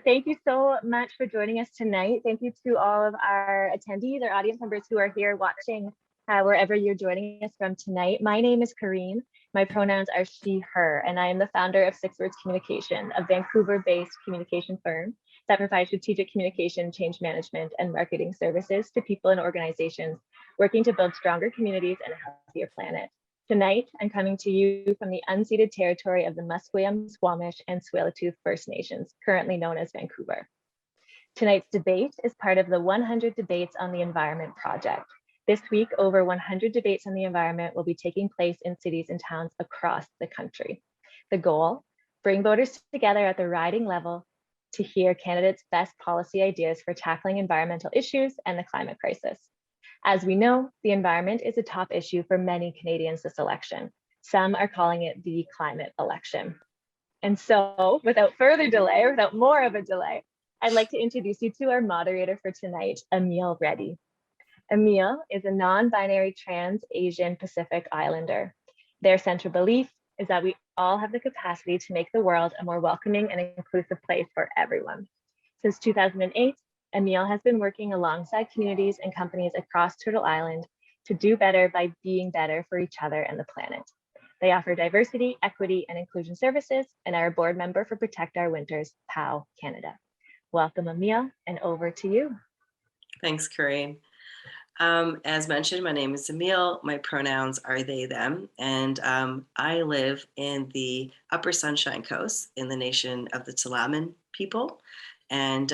Thank you so much for joining us tonight. Thank you to all of our attendees, our audience members who are here watching wherever you're joining us from tonight. My name is Kareen. My pronouns are she, her, and I am the founder of Six Words Communication, a Vancouver-based communication firm that provides strategic communication, change management, and marketing services to people and organizations working to build stronger communities and a healthier planet. Tonight, I'm coming to you from the unceded territory of the Musqueam, Squamish, and Tsleil-Waututh First Nations, currently known as Vancouver. Tonight's debate is part of the 100 Debates on the Environment project. This week, over 100 debates on the environment will be taking place in cities and towns across the country. The goal, bring voters together at the riding level to hear candidates' best policy ideas for tackling environmental issues and the climate crisis. As we know, the environment is a top issue for many Canadians this election. Some are calling it the climate election. And so, without further delay, or without more of a delay, I'd like to introduce you to our moderator for tonight, Amil Reddy. Amil is a non-binary trans Asian Pacific Islander. Their central belief is that we all have the capacity to make the world a more welcoming and inclusive place for everyone. Since 2008, Amil has been working alongside communities and companies across Turtle Island to do better by being better for each other and the planet. They offer diversity, equity, and inclusion services and are a board member for Protect Our Winters, POW Canada. Welcome, Amil, and over to you. Thanks, Kareen. As mentioned, my name is Amil. My pronouns are they, them, and I live in the Upper Sunshine Coast in the nation of the Tla'amin people. And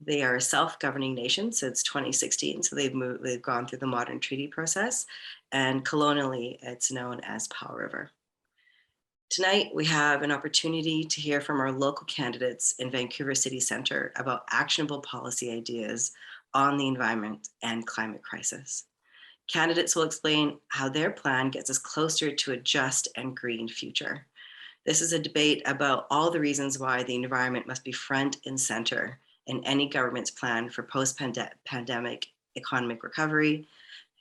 they are a self-governing nation since 2016. So they've gone through the modern treaty process, and colonially it's known as Powell River. Tonight, we have an opportunity to hear from our local candidates in Vancouver City Centre about actionable policy ideas on the environment and climate crisis. Candidates will explain how their plan gets us closer to a just and green future. This is a debate about all the reasons why the environment must be front and center in any government's plan for post-pandemic economic recovery,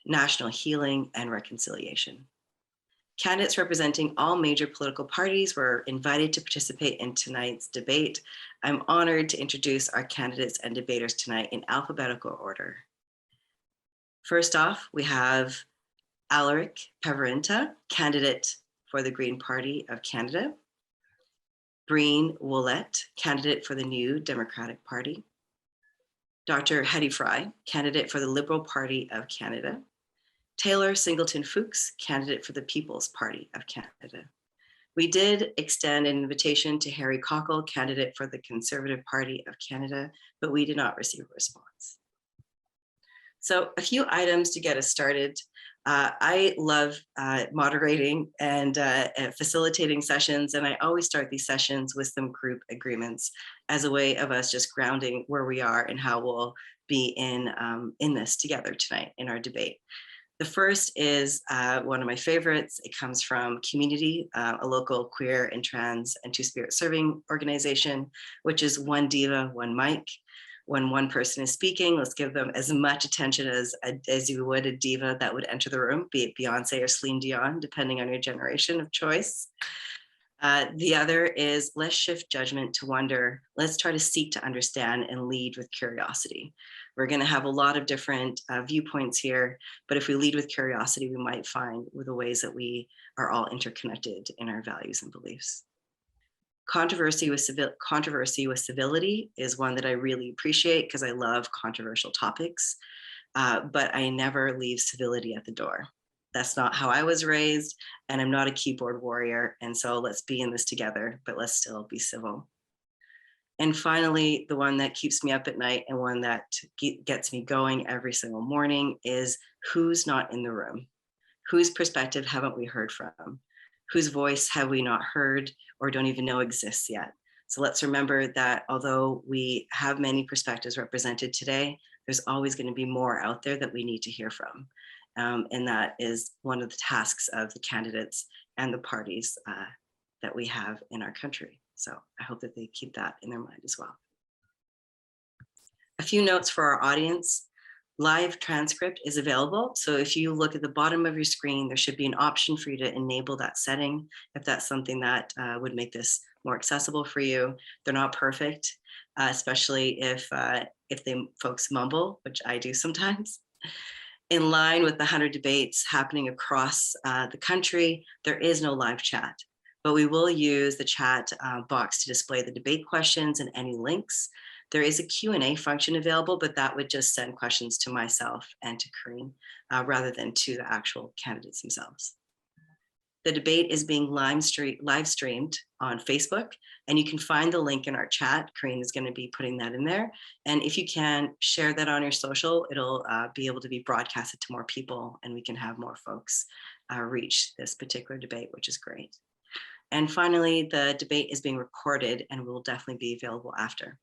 national healing, and reconciliation. Candidates representing all major political parties were invited to participate in tonight's debate. I'm honored to introduce our candidates and debaters tonight in alphabetical order. First off, we have Alaric Paivarinta, candidate for the Green Party of Canada. Breen Ouellette, candidate for the New Democratic Party. Dr. Hedy Fry, candidate for the Liberal Party of Canada. Taylor Singleton-Fookes, candidate for the People's Party of Canada. We did extend an invitation to Harry Cockell, candidate for the Conservative Party of Canada, but we did not receive a response. So a few items to get us started. I love moderating and facilitating sessions, and I always start these sessions with some group agreements as a way of us just grounding where we are and how we'll be in this together tonight in our debate. The first is one of my favorites. It comes from Community, a local queer and trans and two-spirit serving organization, which is one diva, one mic. When one person is speaking, let's give them as much attention as you would a diva that would enter the room, be it Beyonce or Celine Dion, depending on your generation of choice. The other is let's shift judgment to wonder. Let's try to seek to understand and lead with curiosity. We're going to have a lot of different viewpoints here, but if we lead with curiosity, we might find the ways that we are all interconnected in our values and beliefs. Controversy with civility is one that I really appreciate because I love controversial topics, but I never leave civility at the door. That's not how I was raised, and I'm not a keyboard warrior. And so let's be in this together, but let's still be civil. And finally, the one that keeps me up at night and one that gets me going every single morning is who's not in the room? Whose perspective haven't we heard from? Whose voice have we not heard or don't even know exists yet? So let's remember that although we have many perspectives represented today, there's always going to be more out there that we need to hear from. And that is one of the tasks of the candidates and the parties that we have in our country. So I hope that they keep that in their mind as well. A few notes for our audience. Live transcript is available. So if you look at the bottom of your screen, there should be an option for you to enable that setting if that's something that would make this more accessible for you. They're not perfect, especially if folks mumble, which I do sometimes. In line with the 100 debates happening across the country, there is no live chat, but we will use the chat box to display the debate questions and any links. There is a Q&A function available, but that would just send questions to myself and to Corinne rather than to the actual candidates themselves. The debate is being live streamed on Facebook, and you can find the link in our chat. Corinne is going to be putting that in there. And if you can share that on your social, it'll be able to be broadcasted to more people, and we can have more folks reach this particular debate, which is great. And finally, the debate is being recorded and will definitely be available after,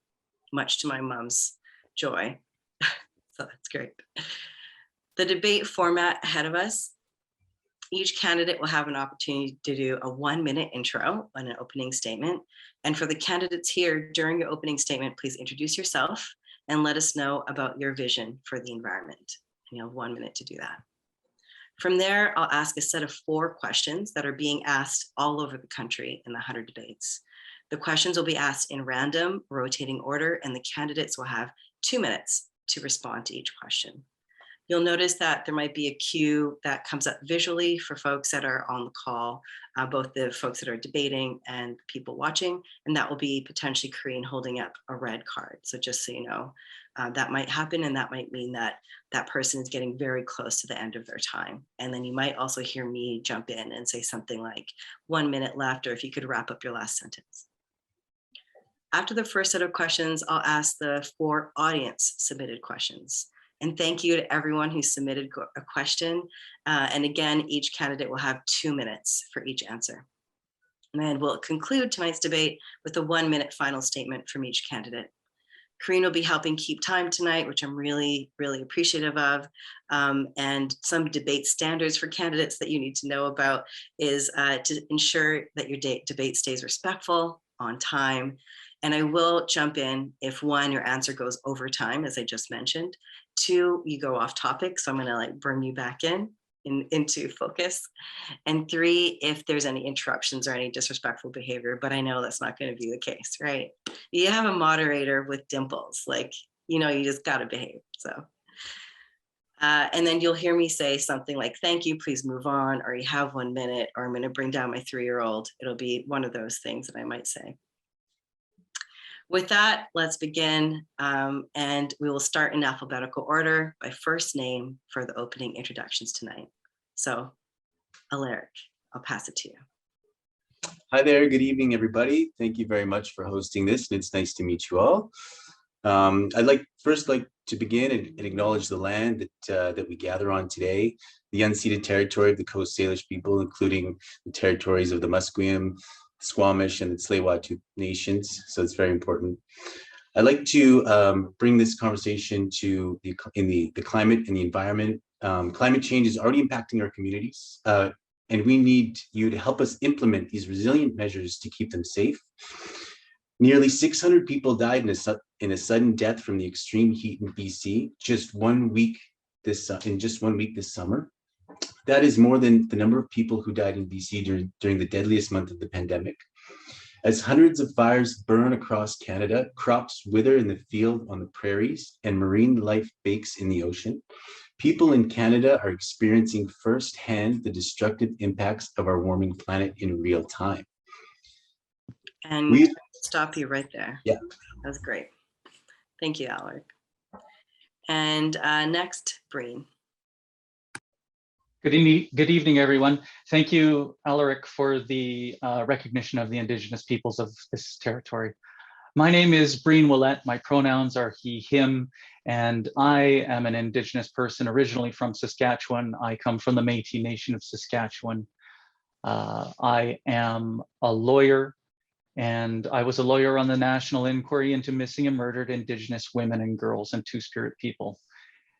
much to my mom's joy. So that's great. The debate format ahead of us. Each candidate will have an opportunity to do a 1-minute intro and an opening statement. And for the candidates here, during your opening statement, please introduce yourself and let us know about your vision for the environment. And you have 1 minute to do that. From there, I'll ask a set of 4 questions that are being asked all over the country in the 100 debates. The questions will be asked in random, rotating order, and the candidates will have 2 minutes to respond to each question. You'll notice that there might be a cue that comes up visually for folks that are on the call, both the folks that are debating and people watching, and that will be potentially Corinne holding up a red card. So just so you know, that might happen, and that might mean that that person is getting very close to the end of their time. And then you might also hear me jump in and say something like 1 minute left, or if you could wrap up your last sentence. After the first set of questions, I'll ask the 4 audience submitted questions. And thank you to everyone who submitted a question. And again, each candidate will have 2 minutes for each answer. And then we'll conclude tonight's debate with a 1-minute final statement from each candidate. Corinne will be helping keep time tonight, which I'm really, really appreciative of. And some debate standards for candidates that you need to know about is to ensure that your debate stays respectful, on time. And I will jump in if 1, your answer goes over time, as I just mentioned. 2, you go off topic, so I'm gonna bring you back into focus. And 3, if there's any interruptions or any disrespectful behavior, but I know that's not gonna be the case, right? You have a moderator with dimples, you just gotta behave, so. And then you'll hear me say something like, thank you, please move on, or you have 1 minute, or I'm gonna bring down my 3-year-old. It'll be one of those things that I might say. With that, let's begin, and we will start in alphabetical order by first name for the opening introductions tonight. So, Alaric, I'll pass it to you. Hi there, good evening, everybody. Thank you very much for hosting this, and it's nice to meet you all. I'd first like to begin and acknowledge the land that we gather on today, the unceded territory of the Coast Salish people, including the territories of the Musqueam, Squamish, and the Tsleil-Waututh nations. So it's very important. I'd like to bring this conversation to the climate and the environment. Climate change is already impacting our communities, and we need you to help us implement these resilient measures to keep them safe. Nearly 600 people died in a sudden death from the extreme heat in BC in just 1 week this summer. That is more than the number of people who died in BC during the deadliest month of the pandemic. As hundreds of fires burn across Canada, crops wither in the field on the prairies, and marine life bakes in the ocean, people in Canada are experiencing firsthand the destructive impacts of our warming planet in real time. And we stop you right there. Yeah. That's great. Thank you, Alaric. And next, Breen. Good evening, everyone. Thank you, Alaric, for the recognition of the Indigenous peoples of this territory. My name is Breen Ouellette. My pronouns are he, him, and I am an Indigenous person originally from Saskatchewan. I come from the Métis Nation of Saskatchewan. I am a lawyer, and I was a lawyer on the National Inquiry into Missing and Murdered Indigenous Women and Girls and Two-Spirit People.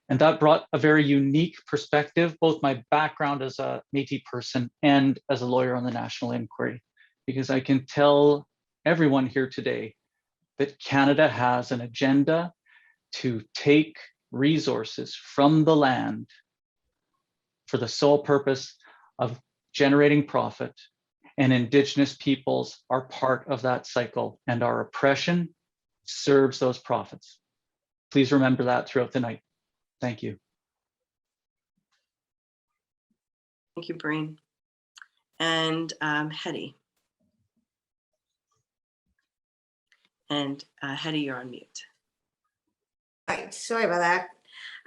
And that brought a very unique perspective, both my background as a Métis person and as a lawyer on the National Inquiry, because I can tell everyone here today that Canada has an agenda to take resources from the land for the sole purpose of generating profit and Indigenous peoples are part of that cycle, and our oppression serves those profits. Please remember that throughout the night. Thank you. Thank you, Breen. And Hedy. And Hedy, you're on mute. Right, sorry about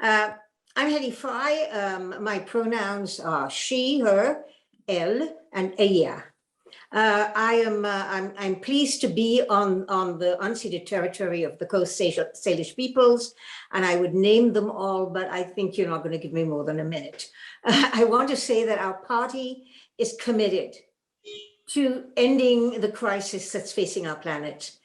that. I'm Hedy Fry. My pronouns are she, her, elle, and ella. I'm pleased to be on the unceded territory of the Coast Salish peoples, and I would name them all, but I think you're not going to give me more than a minute. I want to say that our party is committed to ending the crisis that's facing our planet.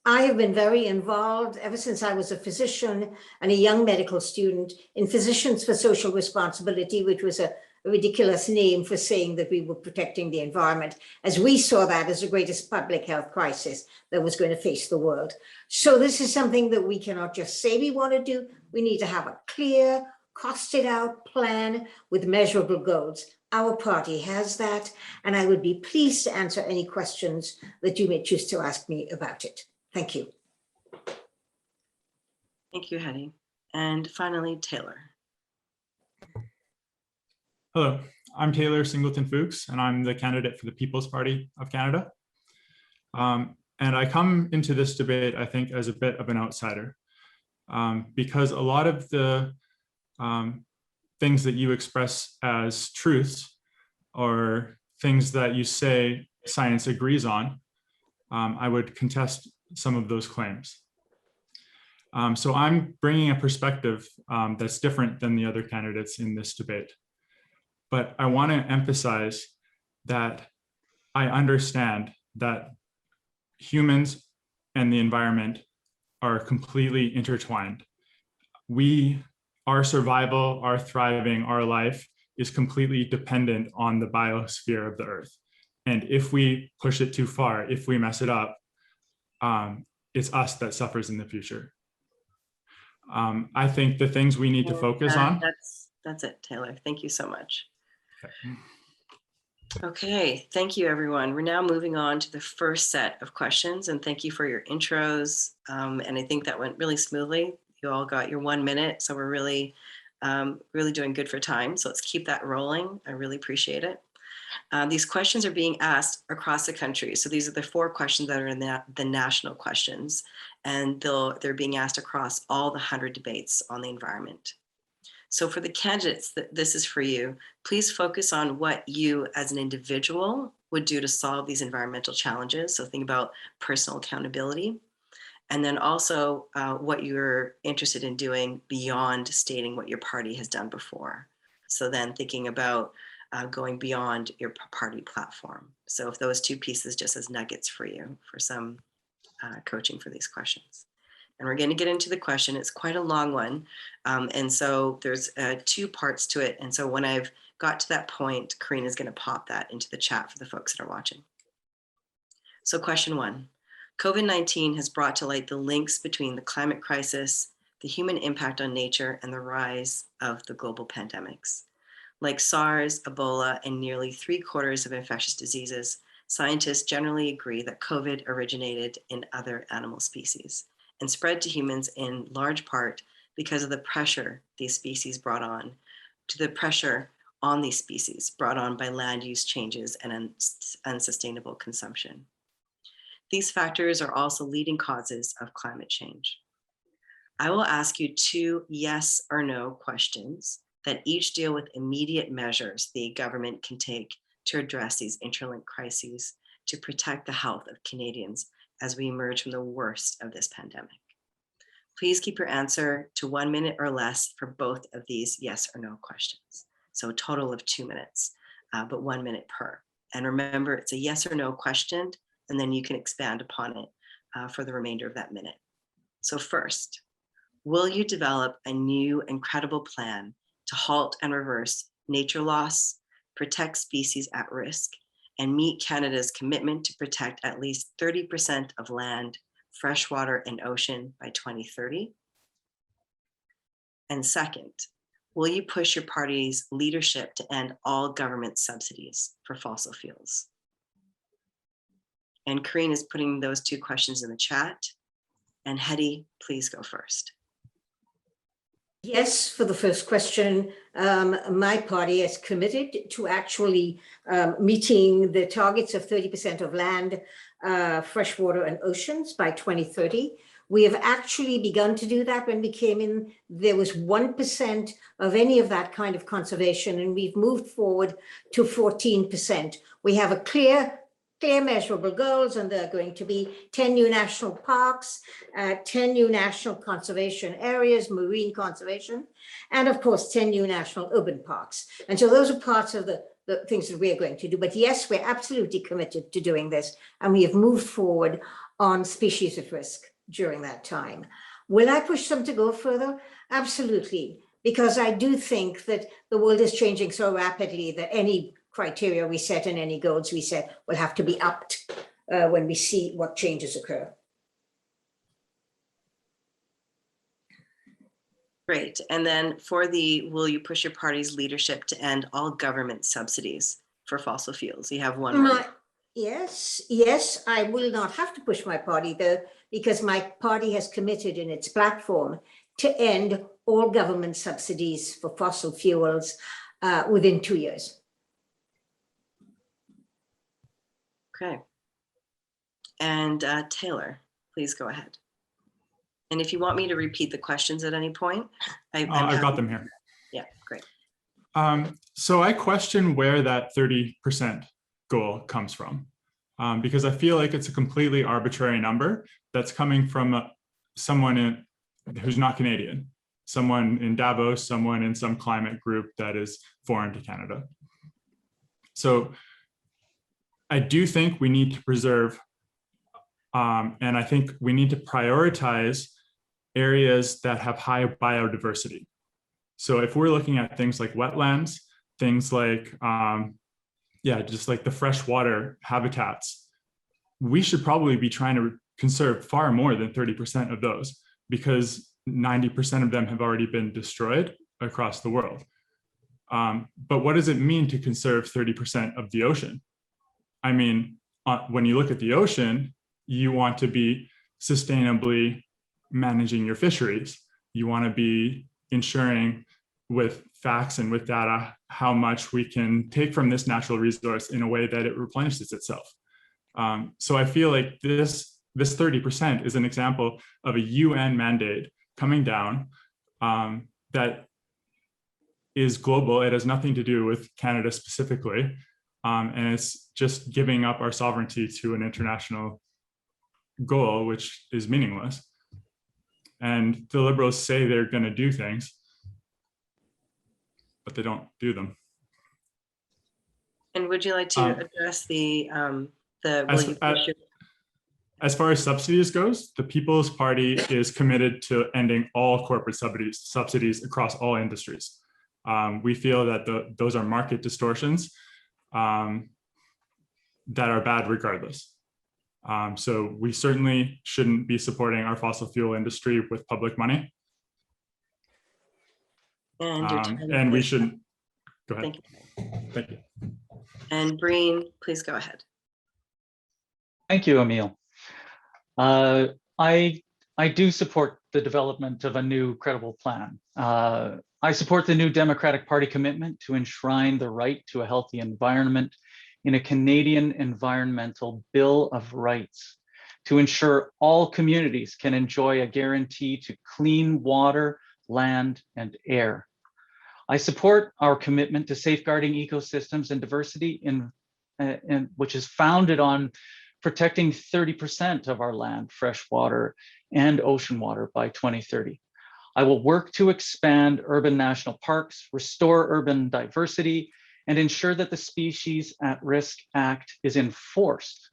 I have been very involved ever since I was a physician and a young medical student in Physicians for Social Responsibility, which was a ridiculous name for saying that we were protecting the environment, as we saw that as the greatest public health crisis that was going to face the world. So this is something that we cannot just say we want to do. We need to have a clear, costed out plan with measurable goals. Our party has that, and I would be pleased to answer any questions that you may choose to ask me about it. Thank you. Thank you, Hedy. And finally, Taylor. Hello, I'm Taylor Singleton-Fookes, and I'm the candidate for the People's Party of Canada. And I come into this debate, I think, as a bit of an outsider, because a lot of the things that you express as truths or things that you say science agrees on, I would contest some of those claims. So I'm bringing a perspective that's different than the other candidates in this debate. But I want to emphasize that I understand that humans and the environment are completely intertwined. Our survival, our thriving, our life is completely dependent on the biosphere of the earth. And if we push it too far, if we mess it up, it's us that suffers in the future. I think the things we need to focus on. That's it, Taylor. Thank you so much. Okay, thank you, everyone. We're now moving on to the first set of questions, and thank you for your intros. And I think that went really smoothly. You all got your 1 minute, so we're really, really doing good for time. So let's keep that rolling. I really appreciate it. These questions are being asked across the country. So these are the 4 questions that are in the national questions, and they're being asked across all the 100 debates on the environment. So for the candidates, this is for you. Please focus on what you as an individual would do to solve these environmental challenges. So think about personal accountability. And then also what you're interested in doing beyond stating what your party has done before. So then thinking about going beyond your party platform. So if those 2 pieces just as nuggets for you for some coaching for these questions. And we're going to get into the question. It's quite a long one. And so there's 2 parts to it. And so when I've got to that point, Karine is going to pop that into the chat for the folks that are watching. So question 1, COVID-19 has brought to light the links between the climate crisis, the human impact on nature, and the rise of the global pandemics. Like SARS, Ebola, and nearly 3/4 of infectious diseases, scientists generally agree that COVID originated in other animal species and spread to humans in large part because of the pressure these species brought on, these species brought on by land use changes and unsustainable consumption. These factors are also leading causes of climate change. I will ask you 2 yes or no questions that each deal with immediate measures the government can take to address these interlinked crises to protect the health of Canadians as we emerge from the worst of this pandemic. Please keep your answer to 1 minute or less for both of these yes or no questions. So a total of 2 minutes, but 1 minute per. And remember, it's a yes or no question, and then you can expand upon it for the remainder of that minute. So first, will you develop a new and credible plan to halt and reverse nature loss, protect species at risk, and meet Canada's commitment to protect at least 30% of land, freshwater, and ocean by 2030? And second, will you push your party's leadership to end all government subsidies for fossil fuels? And Corinne is putting those two questions in the chat. And Hedy, please go first. Yes, for the first question, my party is committed to actually meeting the targets of 30% of land, freshwater and oceans by 2030. We have actually begun to do that. When we came in, there was 1% of any of that kind of conservation, and we've moved forward to 14%. We have a clear measurable goals, and there are going to be 10 new national parks, 10 new national conservation areas, marine conservation, and of course, 10 new national urban parks. And so those are parts of the things that we are going to do. But yes, we're absolutely committed to doing this, and we have moved forward on species at risk during that time. Will I push them to go further? Absolutely, because I do think that the world is changing so rapidly that any criteria we set and any goals we set will have to be upped when we see what changes occur. Great. And then for will you push your party's leadership to end all government subsidies for fossil fuels? You have one more. Yes, I will not have to push my party though, because my party has committed in its platform to end all government subsidies for fossil fuels within 2 years. Okay. And Taylor, please go ahead. And if you want me to repeat the questions at any point, I've got them here. Yeah, great. So I question where that 30% goal comes from, because I feel like it's a completely arbitrary number that's coming from someone who's not Canadian, someone in Davos, someone in some climate group that is foreign to Canada. So I do think we need to preserve, and I think we need to prioritize areas that have high biodiversity. So if we're looking at things like wetlands, things like, just like the freshwater habitats, we should probably be trying to conserve far more than 30% of those, because 90% of them have already been destroyed across the world. But what does it mean to conserve 30% of the ocean? I mean, when you look at the ocean, you want to be sustainably managing your fisheries. You want to be ensuring with facts and with data how much we can take from this natural resource in a way that it replenishes itself. So I feel like this 30% is an example of a UN mandate coming down that is global. It has nothing to do with Canada specifically. And it's just giving up our sovereignty to an international goal, which is meaningless. And the Liberals say they're going to do things, but they don't do them. And would you like to address as far as subsidies goes, the People's Party is committed to ending all corporate subsidies across all industries. We feel that those are market distortions that are bad regardless. So we certainly shouldn't be supporting our fossil fuel industry with public money. And we shouldn't. Go ahead. Thank you. And Breen, please go ahead. Thank you, Amil. I do support the development of a new credible plan. I support the new Democratic Party commitment to enshrine the right to a healthy environment in a Canadian Environmental Bill of Rights to ensure all communities can enjoy a guarantee to clean water, land, and air. I support our commitment to safeguarding ecosystems and diversity which is founded on protecting 30% of our land, freshwater and ocean water by 2030. I will work to expand urban national parks, restore urban diversity, and ensure that the Species at Risk Act is enforced.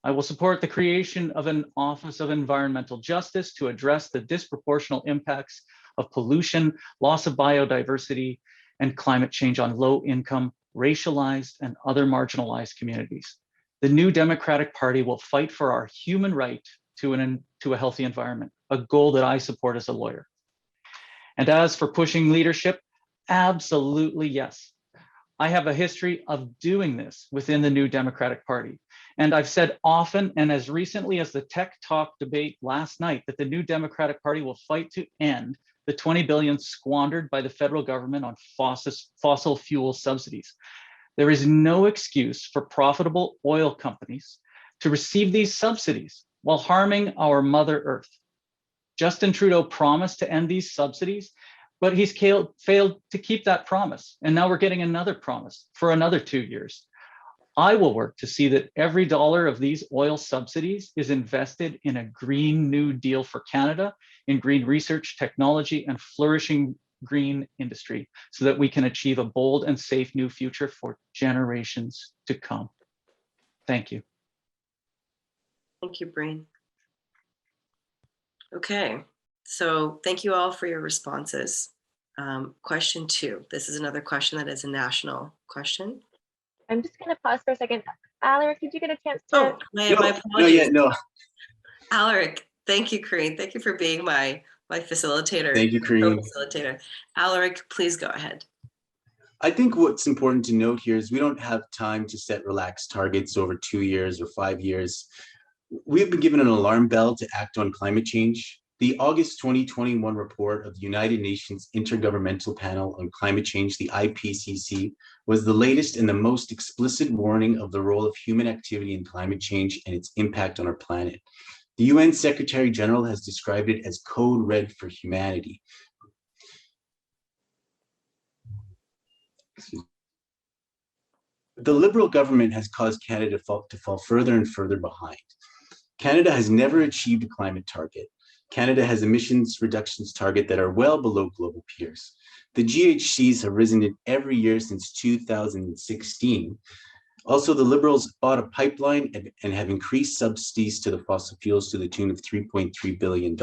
I will support the creation of an Office of Environmental Justice to address the disproportionate impacts of pollution, loss of biodiversity, and climate change on low-income, racialized, and other marginalized communities. The new Democratic Party will fight for our human right to a healthy environment, a goal that I support as a lawyer. And as for pushing leadership, absolutely yes. I have a history of doing this within the New Democratic Party. And I've said often, and as recently as the Tech Talk debate last night, that the New Democratic Party will fight to end the 20 billion squandered by the federal government on fossil fuel subsidies. There is no excuse for profitable oil companies to receive these subsidies while harming our Mother Earth. Justin Trudeau promised to end these subsidies, but he's failed to keep that promise. And now we're getting another promise for another 2 years. I will work to see that every dollar of these oil subsidies is invested in a Green New Deal for Canada, in green research, technology, and flourishing green industry, so that we can achieve a bold and safe new future for generations to come. Thank you. Thank you, Breen. Okay, so thank you all for your responses. Question 2. This is another question that is a national question. I'm just going to pause for a second. Alaric, did you get a chance to? My apologies. No. Alaric, thank you, Corinne. Thank you for being my facilitator. Thank you, Corinne. Co-facilitator. Alaric, please go ahead. I think what's important to note here is we don't have time to set relaxed targets over 2 years or 5 years. We've been given an alarm bell to act on climate change. The August 2021 report of the United Nations Intergovernmental Panel on Climate Change, the IPCC, was the latest and the most explicit warning of the role of human activity in climate change and its impact on our planet. The UN Secretary General has described it as code red for humanity. The Liberal government has caused Canada to fall further and further behind. Canada has never achieved a climate target. Canada has emissions reductions target that are well below global peers. The GHGs have risen every year since 2016. Also, the Liberals bought a pipeline and have increased subsidies to the fossil fuels to the tune of $3.3 billion.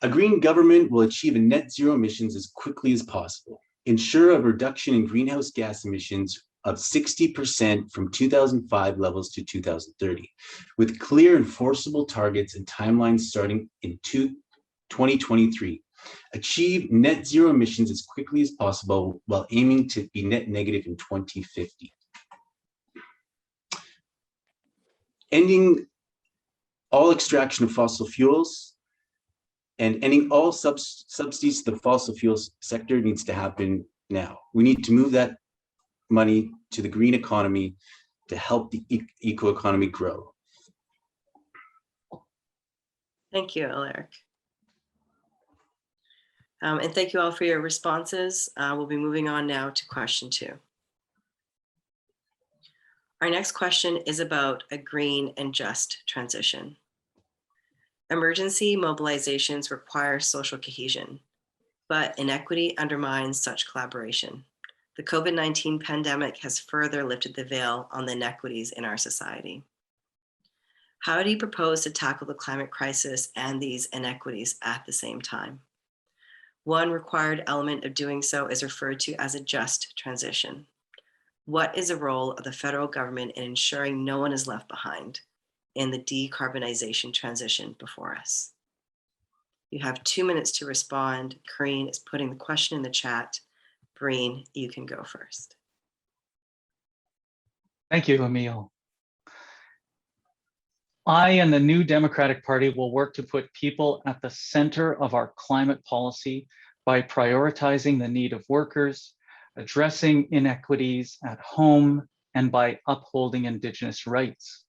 A green government will achieve a net zero emissions as quickly as possible, ensure a reduction in greenhouse gas emissions of 60% from 2005 levels to 2030, with clear enforceable targets and timelines starting in 2023. Achieve net zero emissions as quickly as possible while aiming to be net negative in 2050. Ending all extraction of fossil fuels and ending all subsidies to the fossil fuels sector needs to happen now. We need to move that money to the green economy to help the eco economy grow. Thank you, Alaric. And thank you all for your responses. We'll be moving on now to question 2. Our next question is about a green and just transition. Emergency mobilizations require social cohesion, but inequity undermines such collaboration. The COVID-19 pandemic has further lifted the veil on the inequities in our society. How do you propose to tackle the climate crisis and these inequities at the same time? One required element of doing so is referred to as a just transition. What is the role of the federal government in ensuring no one is left behind in the decarbonization transition before us? You have 2 minutes to respond. Corinne is putting the question in the chat. Breen, you can go first. Thank you, Amil. I and the New Democratic Party will work to put people at the center of our climate policy by prioritizing the need of workers, addressing inequities at home, and by upholding Indigenous rights.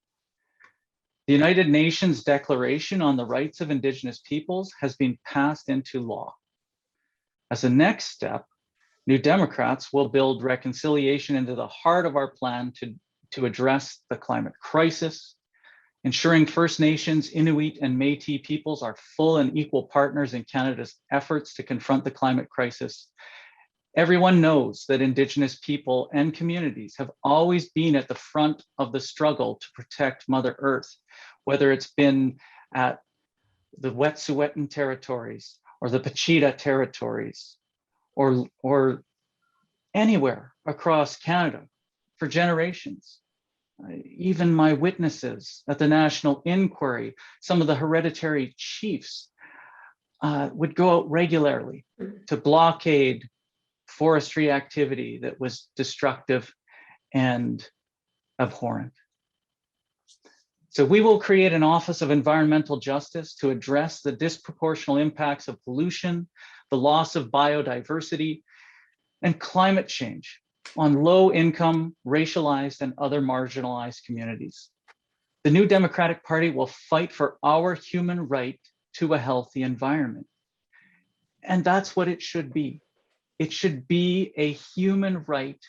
The United Nations Declaration on the Rights of Indigenous Peoples has been passed into law. As a next step, New Democrats will build reconciliation into the heart of our plan to address the climate crisis, ensuring First Nations, Inuit, and Métis peoples are full and equal partners in Canada's efforts to confront the climate crisis. Everyone knows that Indigenous people and communities have always been at the front of the struggle to protect Mother Earth, whether it's been at the Wet'suwet'en territories or the Pachita territories, or anywhere across Canada for generations. Even my witnesses at the National Inquiry, some of the hereditary chiefs, would go out regularly to blockade forestry activity that was destructive and abhorrent. So we will create an Office of Environmental Justice to address the disproportional impacts of pollution, the loss of biodiversity, and climate change on low-income, racialized, and other marginalized communities. The New Democratic Party will fight for our human right to a healthy environment. And that's what it should be. It should be a human right.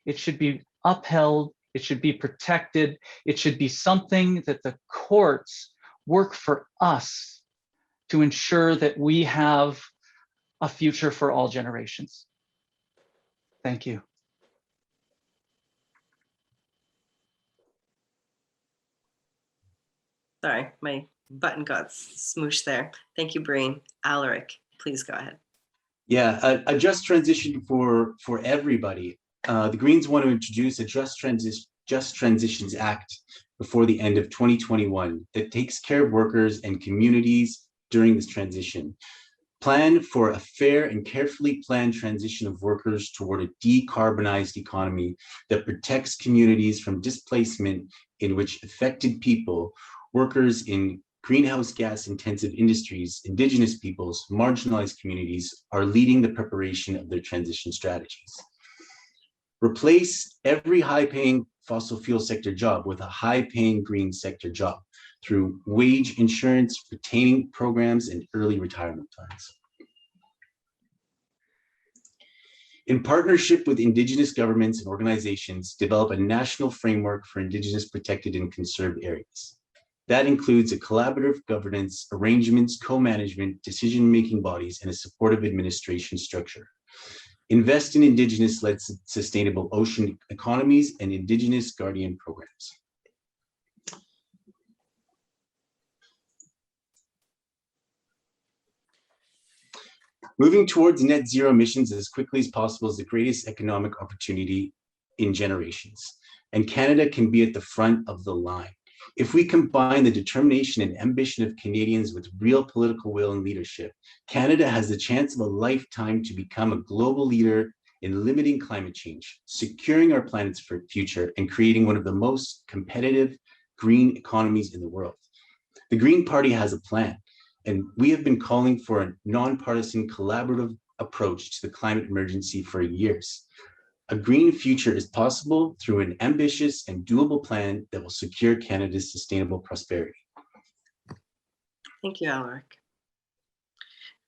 It should be upheld. It should be protected. It should be something that the courts work for us to ensure that we have a future for all generations. Thank you. Sorry, my button got smooshed there. Thank you, Breen. Alaric, please go ahead. Yeah, a just transition for everybody. The Greens want to introduce a Just Transitions Act before the end of 2021 that takes care of workers and communities during this transition. Plan for a fair and carefully planned transition of workers toward a decarbonized economy that protects communities from displacement, in which affected people, workers in greenhouse gas intensive industries, Indigenous peoples, marginalized communities are leading the preparation of their transition strategies. Replace every high-paying fossil fuel sector job with a high-paying green sector job through wage insurance, retaining programs, and early retirement plans. In partnership with Indigenous governments and organizations, develop a national framework for Indigenous protected and conserved areas. That includes a collaborative governance, arrangements, co-management, decision-making bodies, and a supportive administration structure. Invest in Indigenous-led sustainable ocean economies and Indigenous guardian programs. Moving towards net zero emissions as quickly as possible is the greatest economic opportunity in generations, and Canada can be at the front of the line. If we combine the determination and ambition of Canadians with real political will and leadership, Canada has the chance of a lifetime to become a global leader in limiting climate change, securing our planet's future, and creating one of the most competitive green economies in the world. The Green Party has a plan, and we have been calling for a non-partisan collaborative approach to the climate emergency for years. A green future is possible through an ambitious and doable plan that will secure Canada's sustainable prosperity. Thank you, Alaric.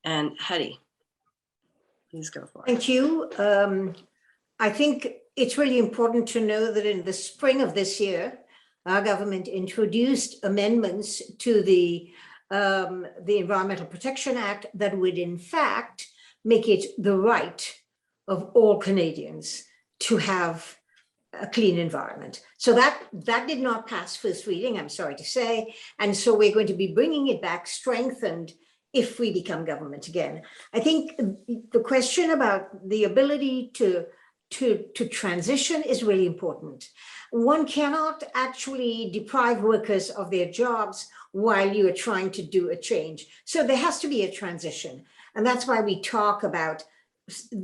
And Hedy, please go for it. Thank you. I think it's really important to know that in the spring of this year, our government introduced amendments to the Environmental Protection Act that would in fact make it the right of all Canadians to have a clean environment. So that did not pass first reading, I'm sorry to say. And so we're going to be bringing it back strengthened if we become government again. I think the question about the ability to transition is really important. One cannot actually deprive workers of their jobs while you are trying to do a change. So there has to be a transition. And that's why we talk about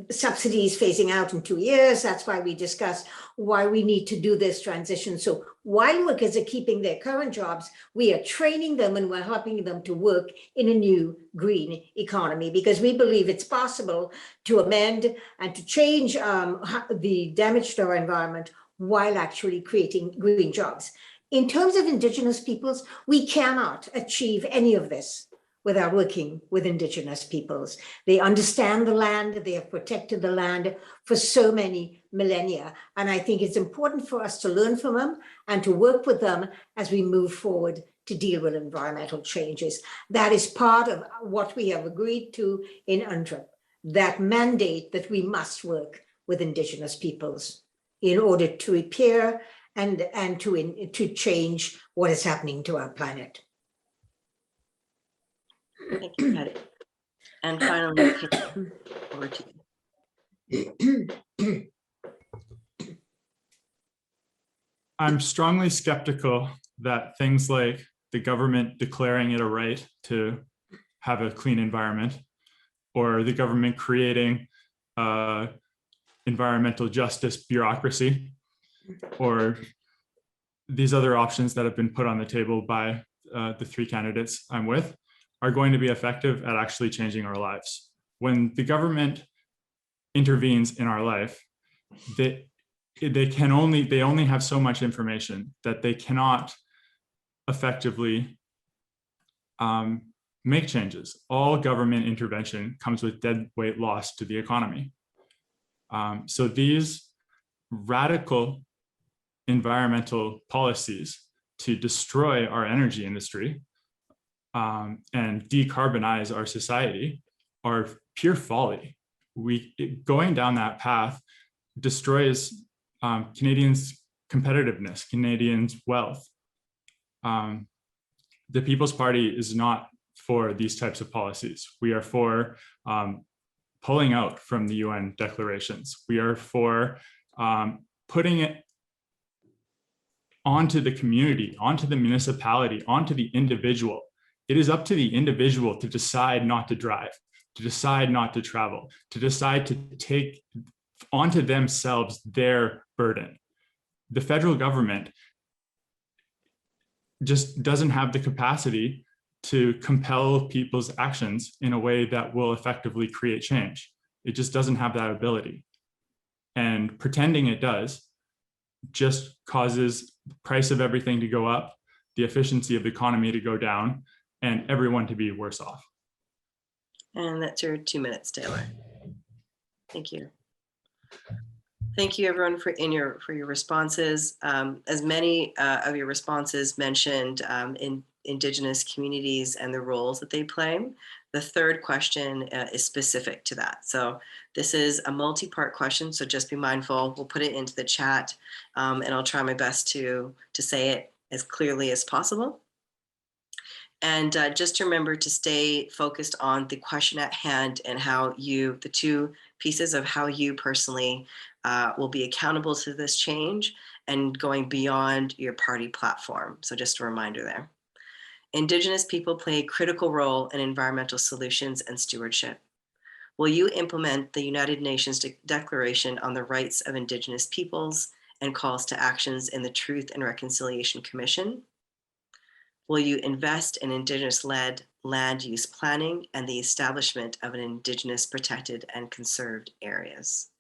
subsidies phasing out in 2 years. That's why we discuss why we need to do this transition. So while workers are keeping their current jobs, we are training them and we're helping them to work in a new green economy, because we believe it's possible to amend and to change the damage to our environment while actually creating green jobs. In terms of Indigenous peoples, we cannot achieve any of this without working with Indigenous peoples. They understand the land, they have protected the land for so many millennia. And I think it's important for us to learn from them and to work with them as we move forward to deal with environmental changes. That is part of what we have agreed to in UNDRIP, that mandate that we must work with Indigenous peoples in order to repair and to change what is happening to our planet. Thank you, Hedy. And finally, over to you. I'm strongly skeptical that things like the government declaring it a right to have a clean environment, or the government creating environmental justice bureaucracy, or these other options that have been put on the table by the three candidates I'm with, are going to be effective at actually changing our lives. When the government intervenes in our life, they only have so much information that they cannot effectively make changes. All government intervention comes with dead weight loss to the economy. So these radical environmental policies to destroy our energy industry and decarbonize our society are pure folly. Going down that path destroys Canadians' competitiveness, Canadians' wealth. The People's Party is not for these types of policies. We are for pulling out from the UN declarations. We are for putting it onto the community, onto the municipality, onto the individual. It is up to the individual to decide not to drive, to decide not to travel, to decide to take onto themselves their burden. The federal government just doesn't have the capacity to compel people's actions in a way that will effectively create change. It just doesn't have that ability. And pretending it does just causes the price of everything to go up, the efficiency of the economy to go down, and everyone to be worse off. And that's your 2 minutes, Taylor. Thank you. Thank you, everyone, for your responses. As many of your responses mentioned in Indigenous communities and the roles that they play. The third question is specific to that. So this is a multi-part question, so just be mindful. We'll put it into the chat, and I'll try my best to say it as clearly as possible. And just to remember to stay focused on the question at hand and how you, the two pieces of how you personally will be accountable to this change and going beyond your party platform. So just a reminder there. Indigenous people play a critical role in environmental solutions and stewardship. Will you implement the United Nations Declaration on the Rights of Indigenous Peoples and calls to actions in the Truth and Reconciliation Commission? Will you invest in Indigenous-led land use planning and the establishment of an Indigenous protected and conserved areas?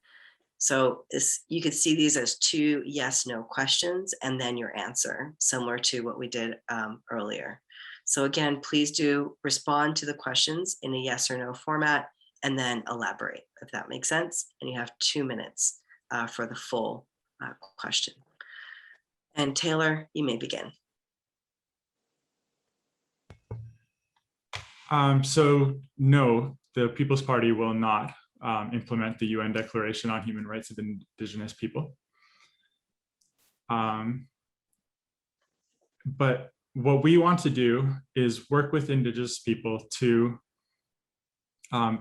So you could see these as two yes/no questions and then your answer, similar to what we did earlier. So again, please do respond to the questions in a yes or no format and then elaborate, if that makes sense. And you have 2 minutes for the full question. And Taylor, you may begin. So no, the People's Party will not implement the UN Declaration on Human Rights of Indigenous People. But what we want to do is work with Indigenous people to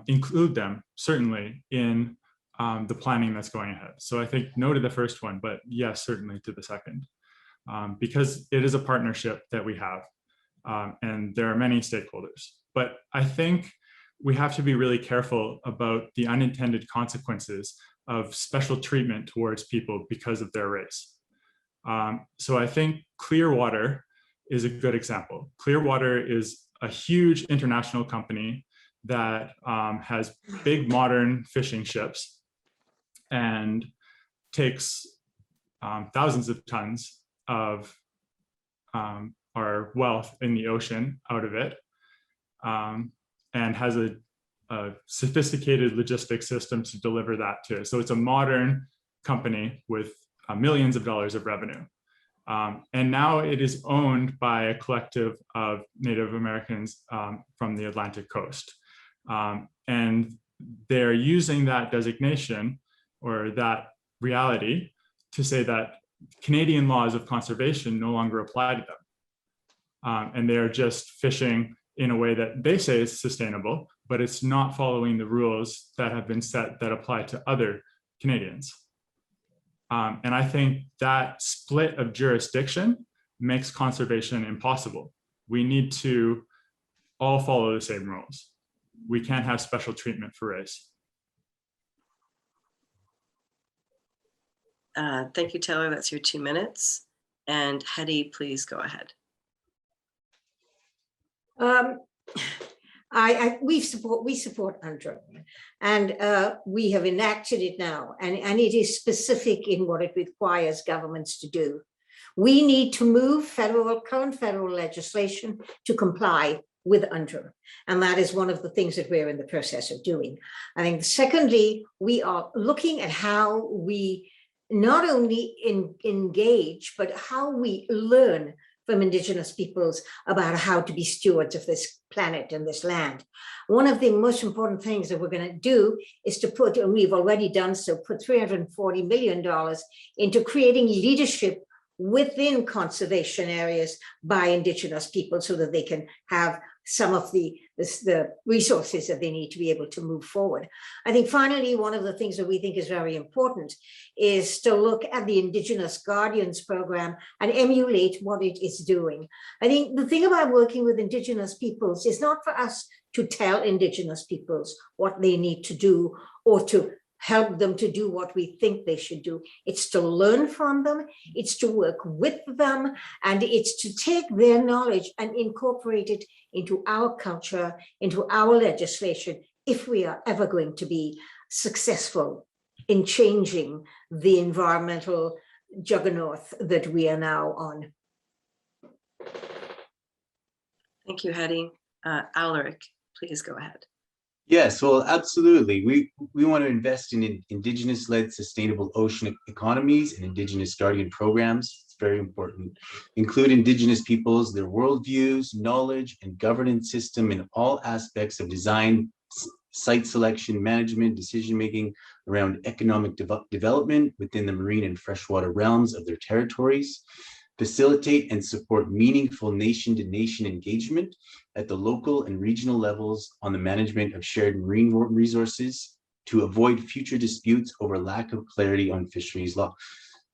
include them, certainly, in the planning that's going ahead. So I think no to the first one, but yes, certainly to the second, because it is a partnership that we have, and there are many stakeholders. But I think we have to be really careful about the unintended consequences of special treatment towards people because of their race. So I think Clearwater is a good example. Clearwater is a huge international company that has big modern fishing ships and takes thousands of tons of our wealth in the ocean out of it, and has a sophisticated logistics system to deliver that to. So it's a modern company with millions of dollars of revenue. And now it is owned by a collective of Native Americans from the Atlantic coast. And they're using that designation or that reality to say that Canadian laws of conservation no longer apply to them. And they're just fishing in a way that they say is sustainable, but it's not following the rules that have been set that apply to other Canadians. And I think that split of jurisdiction makes conservation impossible. We need to all follow the same rules. We can't have special treatment for race. Thank you, Taylor. That's your 2 minutes. And Hedy, please go ahead. We support UNDRIP, and we have enacted it now, and it is specific in what it requires governments to do. We need to move current federal legislation to comply with UNDRIP, and that is one of the things that we're in the process of doing. I think secondly, we are looking at how we not only engage, but how we learn from Indigenous peoples about how to be stewards of this planet and this land. One of the most important things that we're going to do is to put, and we've already done so, put $340 million into creating leadership within conservation areas by Indigenous people so that they can have some of the resources that they need to be able to move forward. I think finally, one of the things that we think is very important is to look at the Indigenous Guardians program and emulate what it is doing. I think the thing about working with Indigenous peoples is not for us to tell Indigenous peoples what they need to do or to help them to do what we think they should do. It's to learn from them, it's to work with them, and it's to take their knowledge and incorporate it into our culture, into our legislation, if we are ever going to be successful in changing the environmental juggernaut that we are now on. Thank you, Hedy. Alaric, please go ahead. Yes, well, absolutely. We want to invest in Indigenous-led sustainable ocean economies and Indigenous guardian programs. It's very important. Include Indigenous peoples, their worldviews, knowledge, and governance system in all aspects of design, site selection, management, decision-making around economic development within the marine and freshwater realms of their territories. Facilitate and support meaningful nation-to-nation engagement at the local and regional levels on the management of shared marine resources to avoid future disputes over lack of clarity on fisheries law.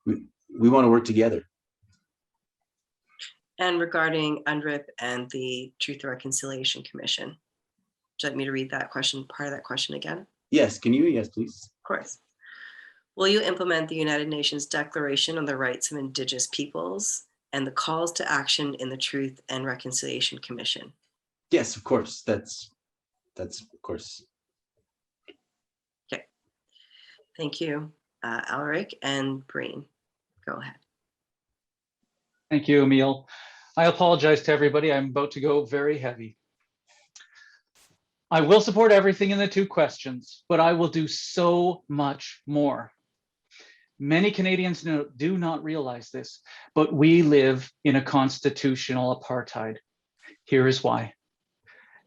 We want to work together. And regarding UNDRIP and the Truth and Reconciliation Commission, would you like me to read that question, part of that question again? Yes, can you? Yes, please. Of course. Will you implement the United Nations Declaration on the Rights of Indigenous Peoples and the calls to action in the Truth and Reconciliation Commission? Yes, of course. That's of course. Okay. Thank you, Alaric and Breen. Go ahead. Thank you, Amil. I apologize to everybody. I'm about to go very heavy. I will support everything in the 2 questions, but I will do so much more. Many Canadians do not realize this, but we live in a constitutional apartheid. Here is why.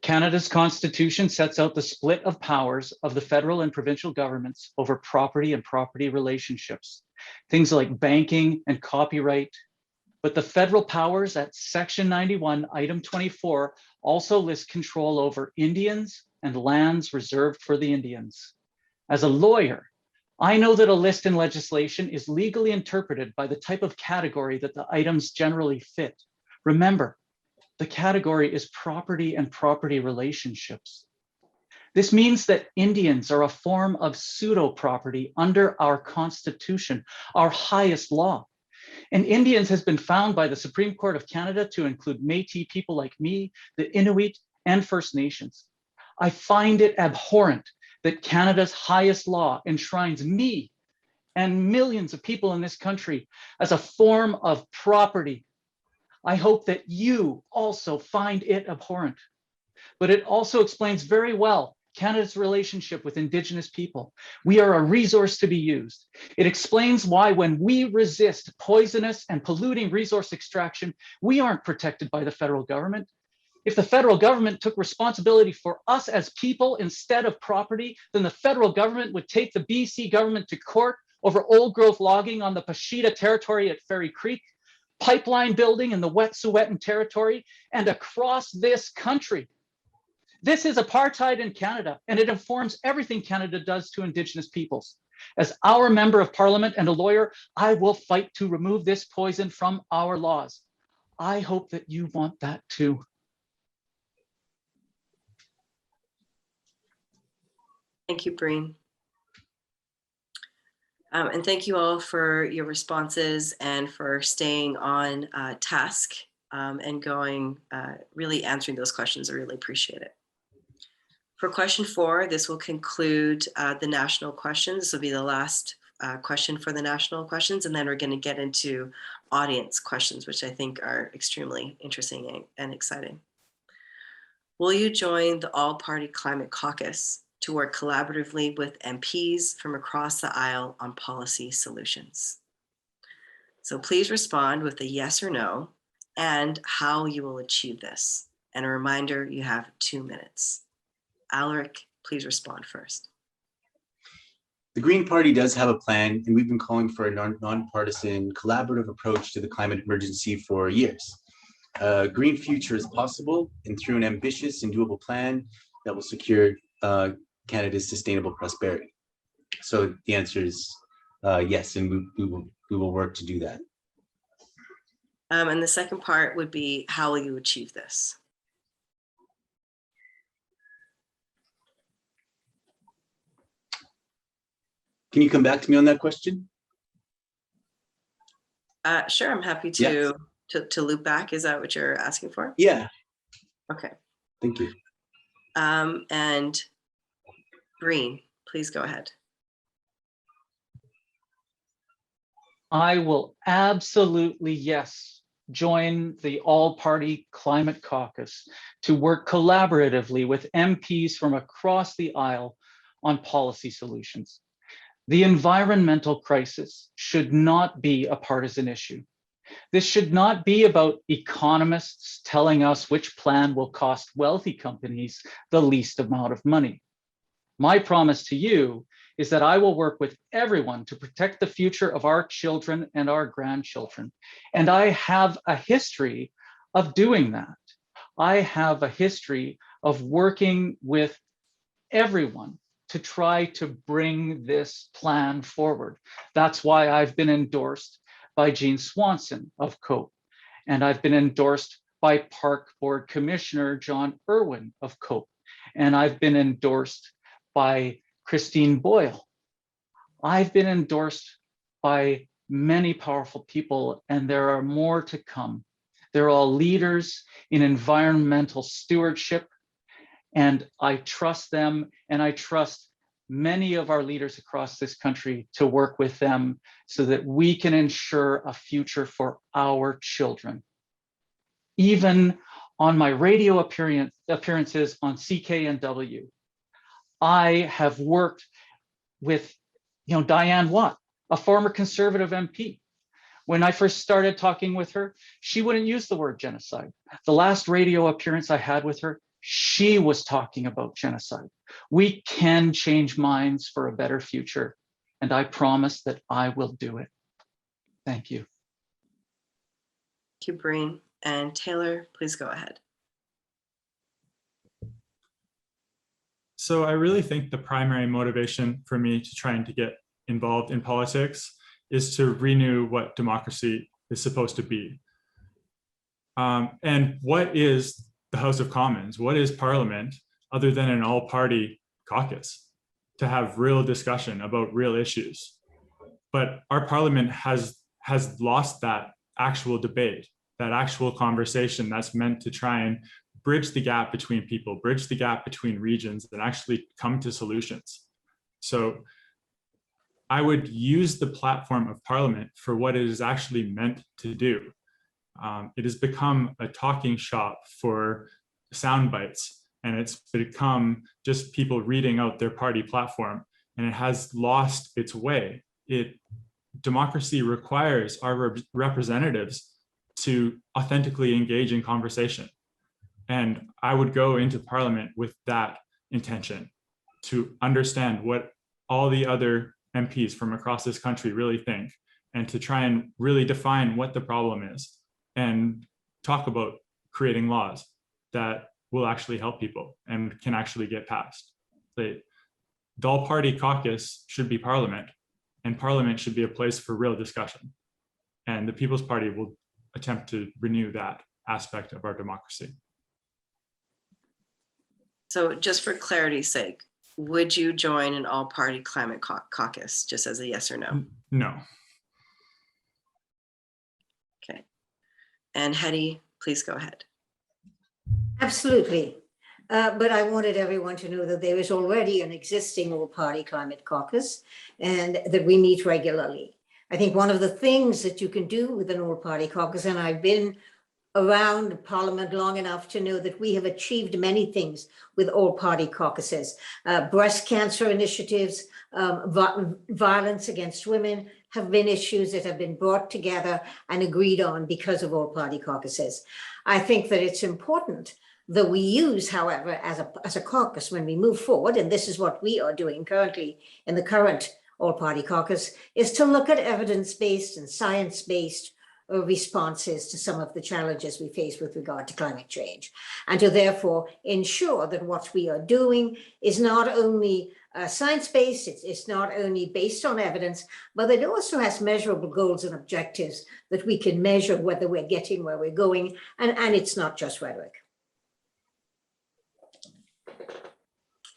Canada's constitution sets out the split of powers of the federal and provincial governments over property and property relationships, things like banking and copyright. But the federal powers at Section 91, Item 24, also list control over Indians and lands reserved for the Indians. As a lawyer, I know that a list in legislation is legally interpreted by the type of category that the items generally fit. Remember, the category is property and property relationships. This means that Indians are a form of pseudo-property under our Constitution, our highest law. And Indians has been found by the Supreme Court of Canada to include Métis people like me, the Inuit, and First Nations. I find it abhorrent that Canada's highest law enshrines me and millions of people in this country as a form of property. I hope that you also find it abhorrent. But it also explains very well Canada's relationship with Indigenous people. We are a resource to be used. It explains why when we resist poisonous and polluting resource extraction, we aren't protected by the federal government. If the federal government took responsibility for us as people instead of property, then the federal government would take the BC government to court over old growth logging on the Pashida territory at Ferry Creek, pipeline building in the Wet'suwet'en territory, and across this country. This is apartheid in Canada, and it informs everything Canada does to Indigenous peoples. As our member of parliament and a lawyer, I will fight to remove this poison from our laws. I hope that you want that too. Thank you, Breen. And thank you all for your responses and for staying on task and going, really answering those questions. I really appreciate it. For question 4, this will conclude the national questions. This will be the last question for the national questions, and then we're going to get into audience questions, which I think are extremely interesting and exciting. Will you join the All-Party Climate Caucus to work collaboratively with MPs from across the aisle on policy solutions? So please respond with a yes or no and how you will achieve this. And a reminder, you have 2 minutes. Alaric, please respond first. The Green Party does have a plan, and we've been calling for a non-partisan collaborative approach to the climate emergency for years. A green future is possible, and through an ambitious and doable plan that will secure Canada's sustainable prosperity. So the answer is yes, and we will work to do that. And the second part would be, how will you achieve this? Can you come back to me on that question? Sure, I'm happy to loop back. Is that what you're asking for? Yeah. Okay. Thank you. And Breen, please go ahead. I will absolutely, yes, join the All-Party Climate Caucus to work collaboratively with MPs from across the aisle on policy solutions. The environmental crisis should not be a partisan issue. This should not be about economists telling us which plan will cost wealthy companies the least amount of money. My promise to you is that I will work with everyone to protect the future of our children and our grandchildren. And I have a history of doing that. I have a history of working with everyone to try to bring this plan forward. That's why I've been endorsed by Jean Swanson of COPE, and I've been endorsed by Park Board Commissioner John Irwin of COPE, and I've been endorsed by Christine Boyle. I've been endorsed by many powerful people, and there are more to come. They're all leaders in environmental stewardship, and I trust them, and I trust many of our leaders across this country to work with them so that we can ensure a future for our children. Even on my radio appearances on CKNW, I have worked with Diane Watt, a former Conservative MP. When I first started talking with her, she wouldn't use the word genocide. The last radio appearance I had with her, she was talking about genocide. We can change minds for a better future, and I promise that I will do it. Thank you. Thank you, Breen. And Taylor, please go ahead. So I really think the primary motivation for me to trying to get involved in politics is to renew what democracy is supposed to be. And what is the House of Commons? What is Parliament other than an all-party caucus to have real discussion about real issues? But our Parliament has lost that actual debate, that actual conversation that's meant to try and bridge the gap between people, bridge the gap between regions, and actually come to solutions. So I would use the platform of Parliament for what it is actually meant to do. It has become a talking shop for sound bites, and it's become just people reading out their party platform, and it has lost its way. Democracy requires our representatives to authentically engage in conversation. And I would go into Parliament with that intention, to understand what all the other MPs from across this country really think, and to try and really define what the problem is and talk about creating laws that will actually help people and can actually get passed. The all-party caucus should be Parliament, and Parliament should be a place for real discussion. And the People's Party will attempt to renew that aspect of our democracy. So just for clarity's sake, Would you join an all-party climate caucus, just as a yes or no? No. Okay. And Hedy, please go ahead. Absolutely. But I wanted everyone to know that there is already an existing all-party climate caucus and that we meet regularly. I think one of the things that you can do with an all-party caucus, and I've been around Parliament long enough to know that we have achieved many things with all-party caucuses. Breast cancer initiatives, violence against women have been issues that have been brought together and agreed on because of all-party caucuses. I think that it's important that we use, however, as a caucus when we move forward, and this is what we are doing currently in the current all-party caucus, is to look at evidence-based and science-based responses to some of the challenges we face with regard to climate change, and to therefore ensure that what we are doing is not only science-based, it's not only based on evidence, but it also has measurable goals and objectives that we can measure whether we're getting where we're going, and it's not just rhetoric.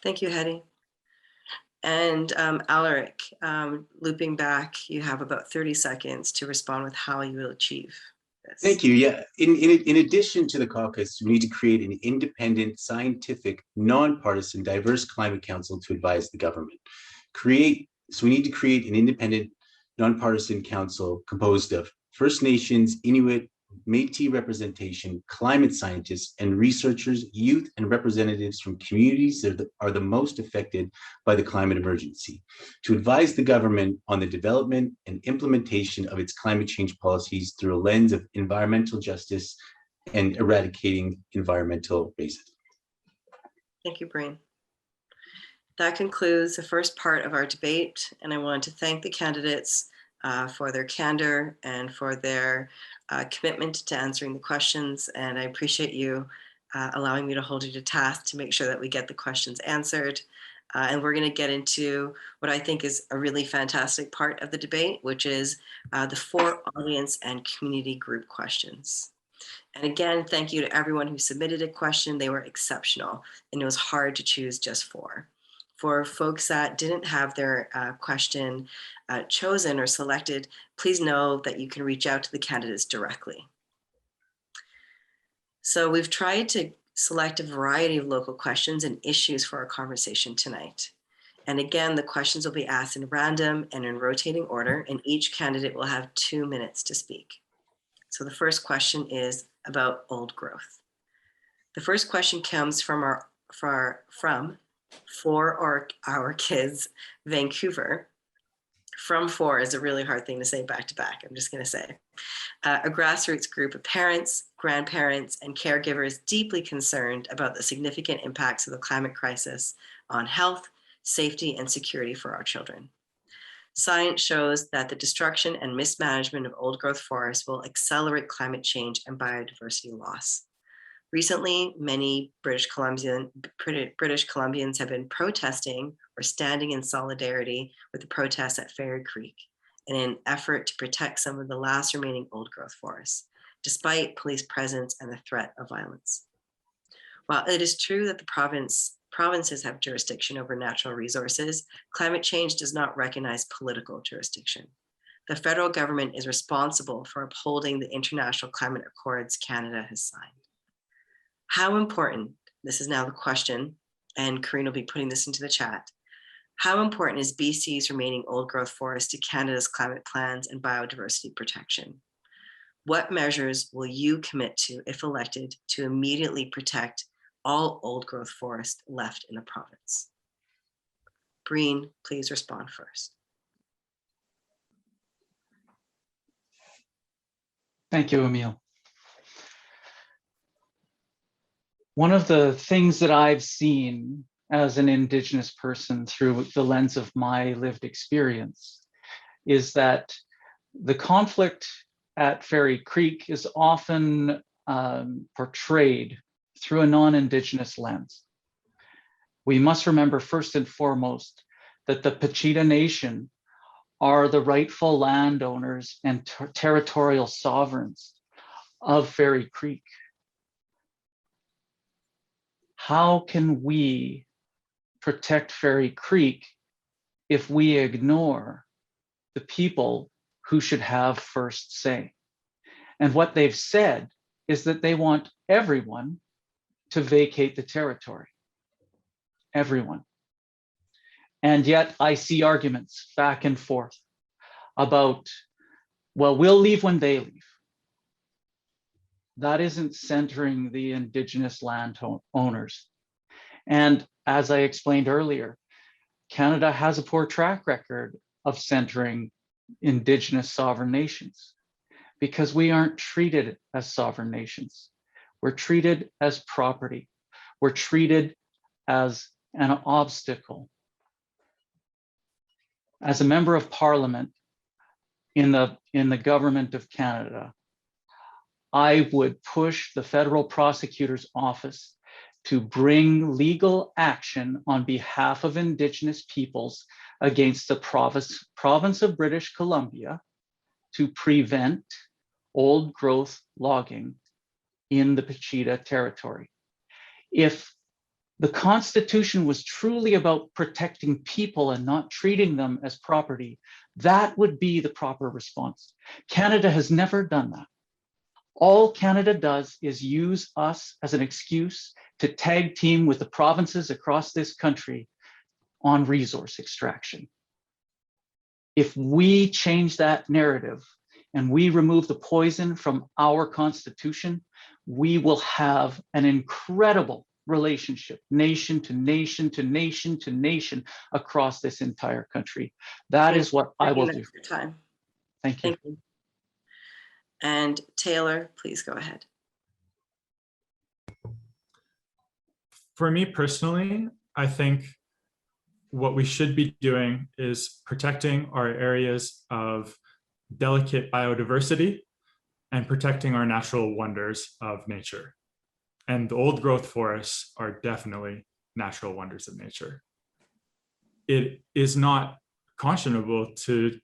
Thank you, Hedy. And Alaric, looping back, you have about 30 seconds to respond with how you will achieve this. Thank you. Yeah, in addition to the caucus, we need to create an independent, scientific, non-partisan, diverse climate council to advise the government. So we need to create an independent, non-partisan council composed of First Nations, Inuit, Métis representation, climate scientists and researchers, youth and representatives from communities that are the most affected by the climate emergency, to advise the government on the development and implementation of its climate change policies through a lens of environmental justice and eradicating environmental racism. Thank you, Breen. That concludes the first part of our debate, and I want to thank the candidates for their candor and for their commitment to answering the questions. And I appreciate you allowing me to hold you to task to make sure that we get the questions answered. And we're going to get into what I think is a really fantastic part of the debate, which is the 4 audience and community group questions. And again, thank you to everyone who submitted a question. They were exceptional, and it was hard to choose just 4. For folks that didn't have their question chosen or selected, please know that you can reach out to the candidates directly. So we've tried to select a variety of local questions and issues for our conversation tonight. And again, the questions will be asked in random and in rotating order, and each candidate will have 2 minutes to speak. So the first question is about old growth. The first question comes from For Our Kids, Vancouver. From For is a really hard thing to say back to back, I'm just going to say. A grassroots group of parents, grandparents, and caregivers deeply concerned about the significant impacts of the climate crisis on health, safety, and security for our children. Science shows that the destruction and mismanagement of old growth forests will accelerate climate change and biodiversity loss. Recently, many British Columbians have been protesting or standing in solidarity with the protests at Fairy Creek in an effort to protect some of the last remaining old growth forests, despite police presence and the threat of violence. While it is true that the provinces have jurisdiction over natural resources, climate change does not recognize political jurisdiction. The federal government is responsible for upholding the international climate accords Canada has signed. How important, this is now the question, and Corinne will be putting this into the chat, how important is BC's remaining old growth forest to Canada's climate plans and biodiversity protection? What measures will you commit to, if elected, to immediately protect all old growth forest left in the province? Breen, please respond first. Thank you, Amil. One of the things that I've seen as an Indigenous person through the lens of my lived experience is that the conflict at Fairy Creek is often portrayed through a non-Indigenous lens. We must remember first and foremost that the Pachita Nation are the rightful landowners and territorial sovereigns of Fairy Creek. How can we protect Fairy Creek if we ignore the people who should have first say. And what they've said is that they want everyone to vacate the territory. Everyone. And yet I see arguments back and forth about, well, we'll leave when they leave. That isn't centering the Indigenous landowners. And as I explained earlier, Canada has a poor track record of centering Indigenous sovereign nations because we aren't treated as sovereign nations. We're treated as property. We're treated as an obstacle. As a member of Parliament in the government of Canada, I would push the federal prosecutor's office to bring legal action on behalf of Indigenous peoples against the province of British Columbia to prevent old growth logging in the Pachita territory. If the Constitution was truly about protecting people and not treating them as property, that would be the proper response. Canada has never done that. All Canada does is use us as an excuse to tag team with the provinces across this country on resource extraction. If we change that narrative and we remove the poison from our Constitution, we will have an incredible relationship, nation to nation to nation to nation across this entire country. That is what I will do. Time. Thank you. Thank you. And Taylor, please go ahead. For me personally, I think what we should be doing is protecting our areas of delicate biodiversity and protecting our natural wonders of nature. And the old growth forests are definitely natural wonders of nature. It is not conscionable to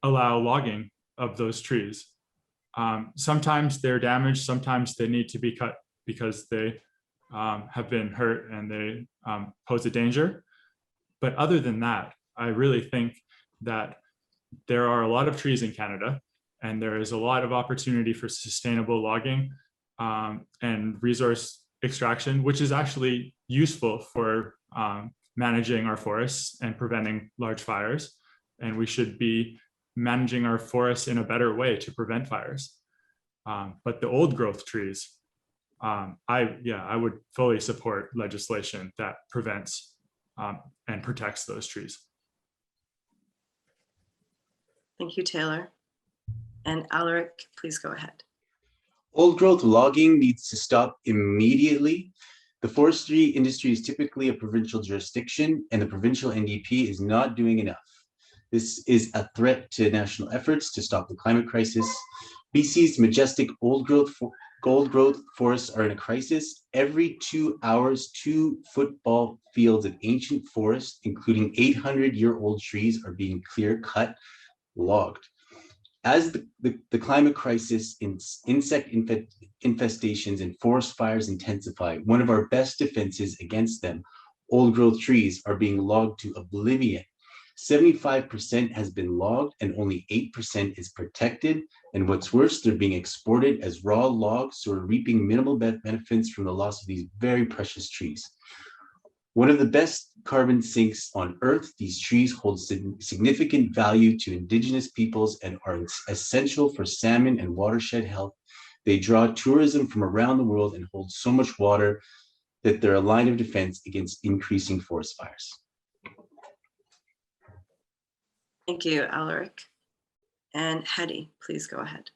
allow logging of those trees. Sometimes they're damaged, sometimes they need to be cut because they have been hurt and they pose a danger. But other than that, I really think that there are a lot of trees in Canada and there is a lot of opportunity for sustainable logging and resource extraction, which is actually useful for managing our forests and preventing large fires. And we should be managing our forests in a better way to prevent fires. But the old growth trees, I would fully support legislation that prevents and protects those trees. Thank you, Taylor. And Alaric, please go ahead. Old growth logging needs to stop immediately. The forestry industry is typically a provincial jurisdiction, and the provincial NDP is not doing enough. This is a threat to national efforts to stop the climate crisis. BC's majestic old growth forests are in a crisis. Every 2 hours, 2 football fields of ancient forest, including 800-year-old trees, are being clear-cut, logged. As the climate crisis, insect infestations, and forest fires intensify, one of our best defenses against them, old growth trees, are being logged to oblivion. 75% has been logged and only 8% is protected. And what's worse, they're being exported as raw logs, so we're reaping minimal benefits from the loss of these very precious trees. One of the best carbon sinks on Earth, these trees hold significant value to Indigenous peoples and are essential for salmon and watershed health. They draw tourism from around the world and hold so much water that they're a line of defense against increasing forest fires. Thank you, Alaric. And Hedy, please go ahead.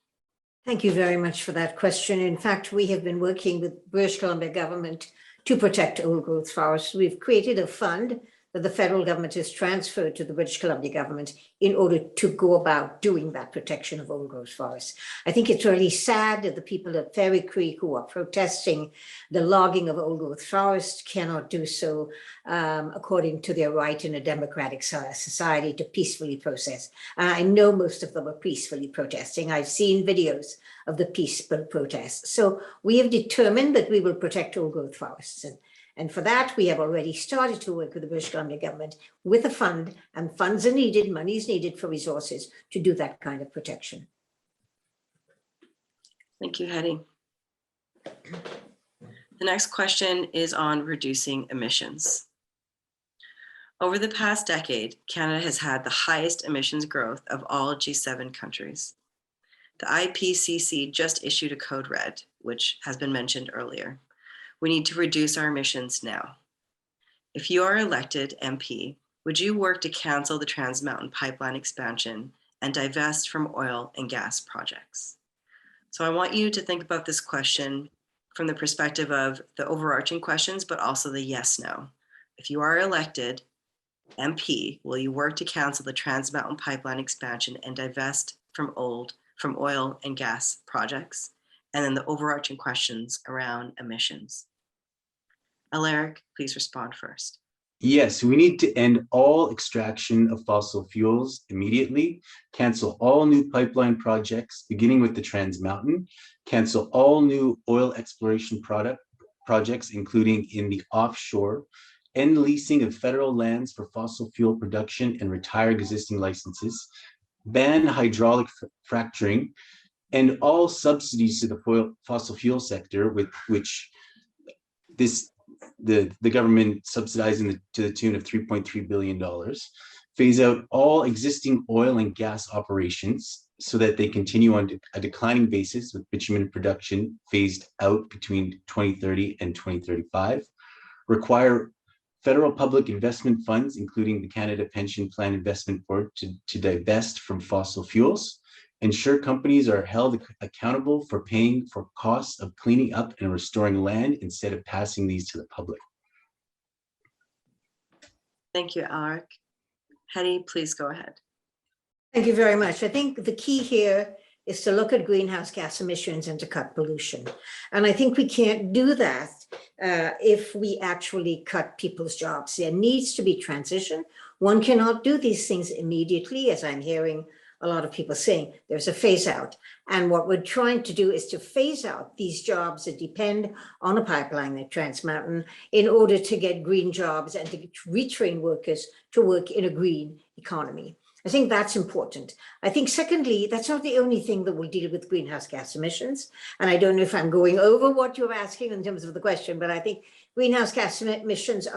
Thank you very much for that question. In fact, we have been working with British Columbia government to protect old growth forests. We've created a fund that the federal government has transferred to the British Columbia government in order to go about doing that protection of old growth forests. I think it's really sad that the people at Fairy Creek who are protesting the logging of old growth forests cannot do so according to their right in a democratic society to peacefully protest. I know most of them are peacefully protesting. I've seen videos of the peaceful protests. So we have determined that we will protect old growth forests. And for that, we have already started to work with the British Columbia government with a fund, and funds are needed, money is needed for resources to do that kind of protection. Thank you, Hedy. The next question is on reducing emissions. Over the past decade, Canada has had the highest emissions growth of all G7 countries. The IPCC just issued a code red, which has been mentioned earlier. We need to reduce our emissions now. If you are elected MP, would you work to cancel the Trans Mountain Pipeline expansion and divest from oil and gas projects? So I want you to think about this question from the perspective of the overarching questions, but also the yes, no. If you are elected MP, will you work to cancel the Trans Mountain Pipeline expansion and divest from oil and gas projects? And then the overarching questions around emissions. Alaric, please respond first. Yes, we need to end all extraction of fossil fuels immediately, cancel all new pipeline projects, beginning with the Trans Mountain, cancel all new oil exploration projects, including in the offshore, end leasing of federal lands for fossil fuel production and retire existing licenses, ban hydraulic fracturing, and all subsidies to the fossil fuel sector, with which the government subsidizing to the tune of $3.3 billion, phase out all existing oil and gas operations so that they continue on a declining basis, with bitumen production phased out between 2030 and 2035, require federal public investment funds, including the Canada Pension Plan Investment Board, to divest from fossil fuels, ensure companies are held accountable for paying for costs of cleaning up and restoring land instead of passing these to the public. Thank you, Alaric. Hedy, please go ahead. Thank you very much. I think the key here is to look at greenhouse gas emissions and to cut pollution. And I think we can't do that if we actually cut people's jobs. There needs to be transition. One cannot do these things immediately, as I'm hearing a lot of people saying. There's a phase out. And what we're trying to do is to phase out these jobs that depend on a pipeline like Trans Mountain in order to get green jobs and to retrain workers to work in a green economy. I think that's important. I think secondly, that's not the only thing that will deal with greenhouse gas emissions. And I don't know if I'm going over what you're asking in terms of the question, but I think greenhouse gas emissions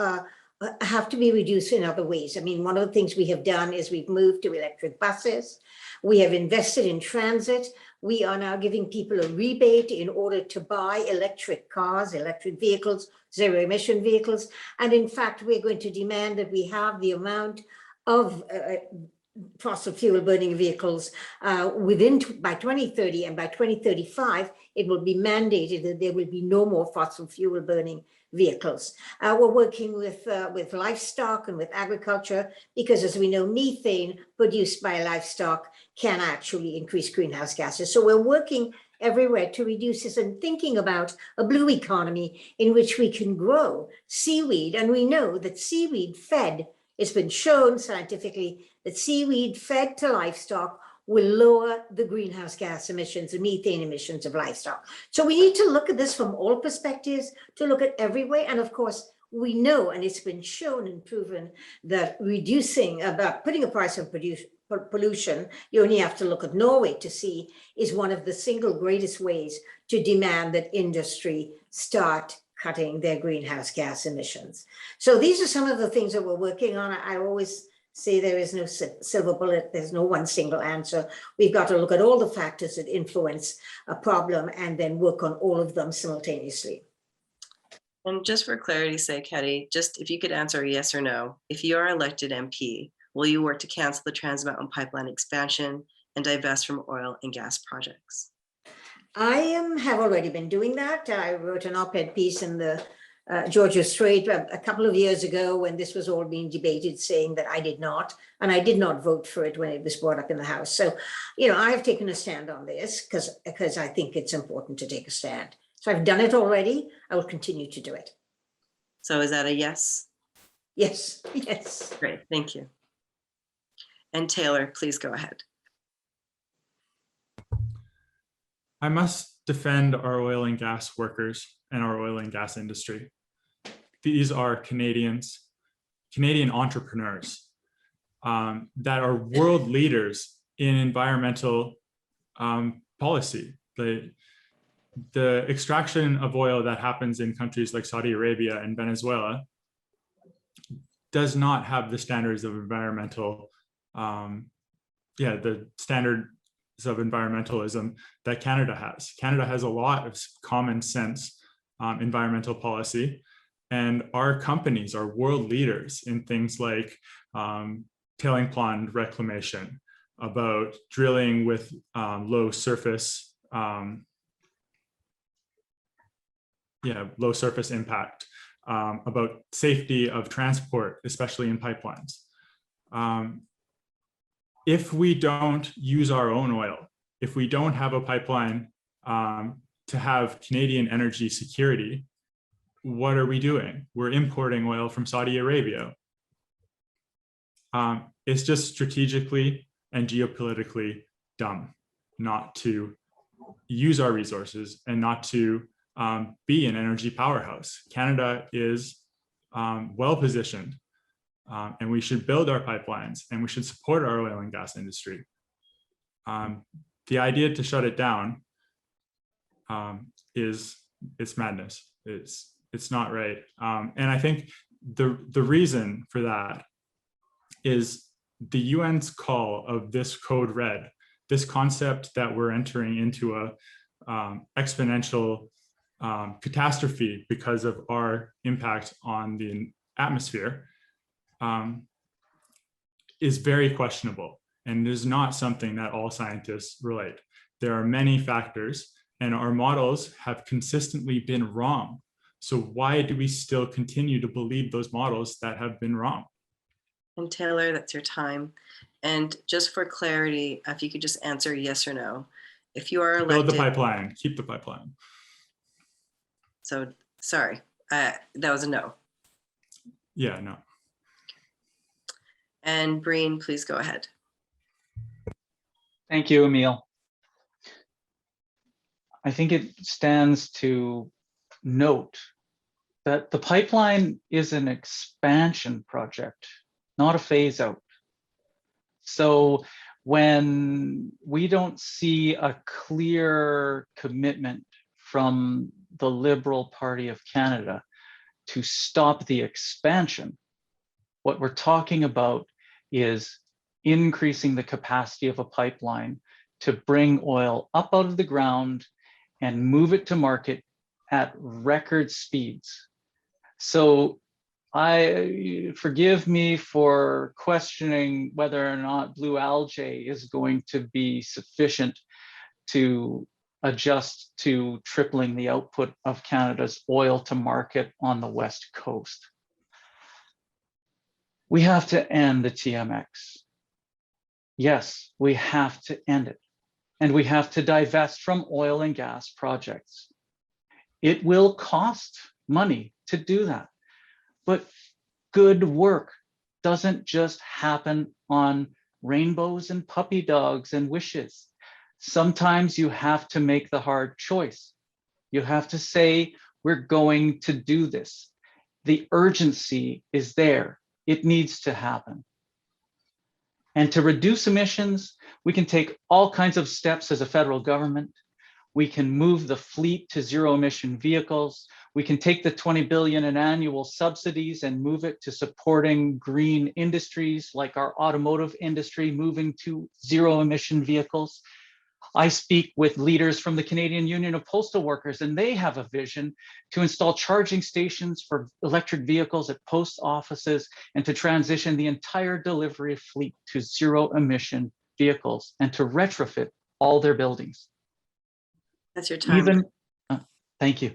have to be reduced in other ways. I mean, one of the things we have done is we've moved to electric buses. We have invested in transit. We are now giving people a rebate in order to buy electric cars, electric vehicles, zero emission vehicles. And in fact, we're going to demand that we have the amount of fossil fuel burning vehicles by 2030, and by 2035, it will be mandated that there will be no more fossil fuel burning vehicles. We're working with livestock and with agriculture, because as we know, methane produced by livestock can actually increase greenhouse gases. So we're working everywhere to reduce this and thinking about a blue economy in which we can grow seaweed. And we know that seaweed fed, it's been shown scientifically that seaweed fed to livestock will lower the greenhouse gas emissions, the methane emissions of livestock. So we need to look at this from all perspectives, to look at every way. And of course, we know, and it's been shown and proven, that putting a price on pollution, you only have to look at Norway to see, is one of the single greatest ways to demand that industry start cutting their greenhouse gas emissions. So these are some of the things that we're working on. I always say there is no silver bullet. There's no one single answer. We've got to look at all the factors that influence a problem and then work on all of them simultaneously. And just for clarity's sake, Hedy, just if you could answer yes or no, if you are elected MP, will you work to cancel the Trans Mountain Pipeline expansion and divest from oil and gas projects? I have already been doing that. I wrote an op-ed piece in the Georgia Strait a couple of years ago when this was all being debated, saying that I did not, and I did not vote for it when it was brought up in the House. So, I have taken a stand on this because I think it's important to take a stand. So I've done it already. I will continue to do it. So is that a yes? Yes, yes. Great, thank you. And Taylor, please go ahead. I must defend our oil and gas workers and our oil and gas industry. these are Canadian entrepreneurs that are world leaders in environmental policy. The extraction of oil that happens in countries like Saudi Arabia and Venezuela does not have the standards of environmental, the standards of environmentalism that Canada has. Canada has a lot of common sense environmental policy, and our companies are world leaders in things like tailing pond reclamation, about drilling with low surface impact, about safety of transport, especially in pipelines. If we don't use our own oil, if we don't have a pipeline to have Canadian energy security, what are we doing? We're importing oil from Saudi Arabia. It's just strategically and geopolitically dumb not to use our resources and not to be an energy powerhouse. Canada is well positioned, and we should build our pipelines and we should support our oil and gas industry. The idea to shut it down it's madness. It's not right. And I think the reason for that is the UN's call of this code red, this concept that we're entering into a exponential catastrophe because of our impact on the atmosphere, is very questionable and is not something that all scientists relate. There are many factors, and our models have consistently been wrong. So why do we still continue to believe those models that have been wrong? And Taylor, that's your time. And just for clarity, if you could just answer yes or no. If you are elected— Build the pipeline, keep the pipeline. So, sorry, that was a no. Yeah, no. And Breen, please go ahead. Thank you, Amil. I think it stands to note that the pipeline is an expansion project, not a phase out. So when we don't see a clear commitment from the Liberal Party of Canada to stop the expansion, what we're talking about is increasing the capacity of a pipeline to bring oil up out of the ground and move it to market at record speeds. So forgive me for questioning whether or not blue algae is going to be sufficient to adjust to tripling the output of Canada's oil to market on the West Coast. We have to end the TMX. Yes, we have to end it. And we have to divest from oil and gas projects. It will cost money to do that. But good work doesn't just happen on rainbows and puppy dogs and wishes. Sometimes you have to make the hard choice. You have to say, we're going to do this. The urgency is there. It needs to happen. And to reduce emissions, we can take all kinds of steps as a federal government. We can move the fleet to zero emission vehicles. We can take the $20 billion in annual subsidies and move it to supporting green industries like our automotive industry moving to zero emission vehicles. I speak with leaders from the Canadian Union of Postal Workers, and they have a vision to install charging stations for electric vehicles at post offices and to transition the entire delivery fleet to zero emission vehicles and to retrofit all their buildings. That's your time. Thank you.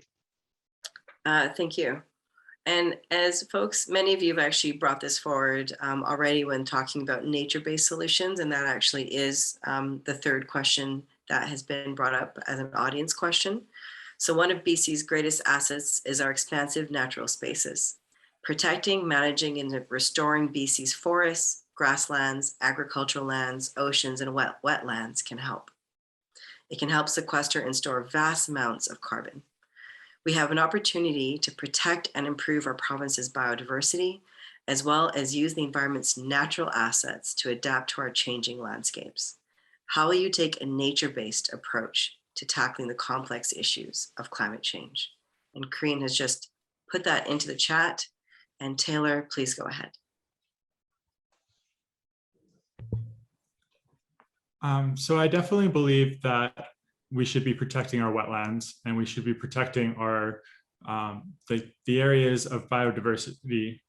Thank you. And as folks, many of you have actually brought this forward already when talking about nature-based solutions, and that actually is the third question that has been brought up as an audience question. So one of BC's greatest assets is our expansive natural spaces. Protecting, managing, and restoring BC's forests, grasslands, agricultural lands, oceans, and wetlands can help. It can help sequester and store vast amounts of carbon. We have an opportunity to protect and improve our province's biodiversity, as well as use the environment's natural assets to adapt to our changing landscapes. How will you take a nature-based approach to tackling the complex issues of climate change? And Corrine has just put that into the chat. And Taylor, please go ahead. So I definitely believe that we should be protecting our wetlands, and we should be protecting our the areas of biodiversity,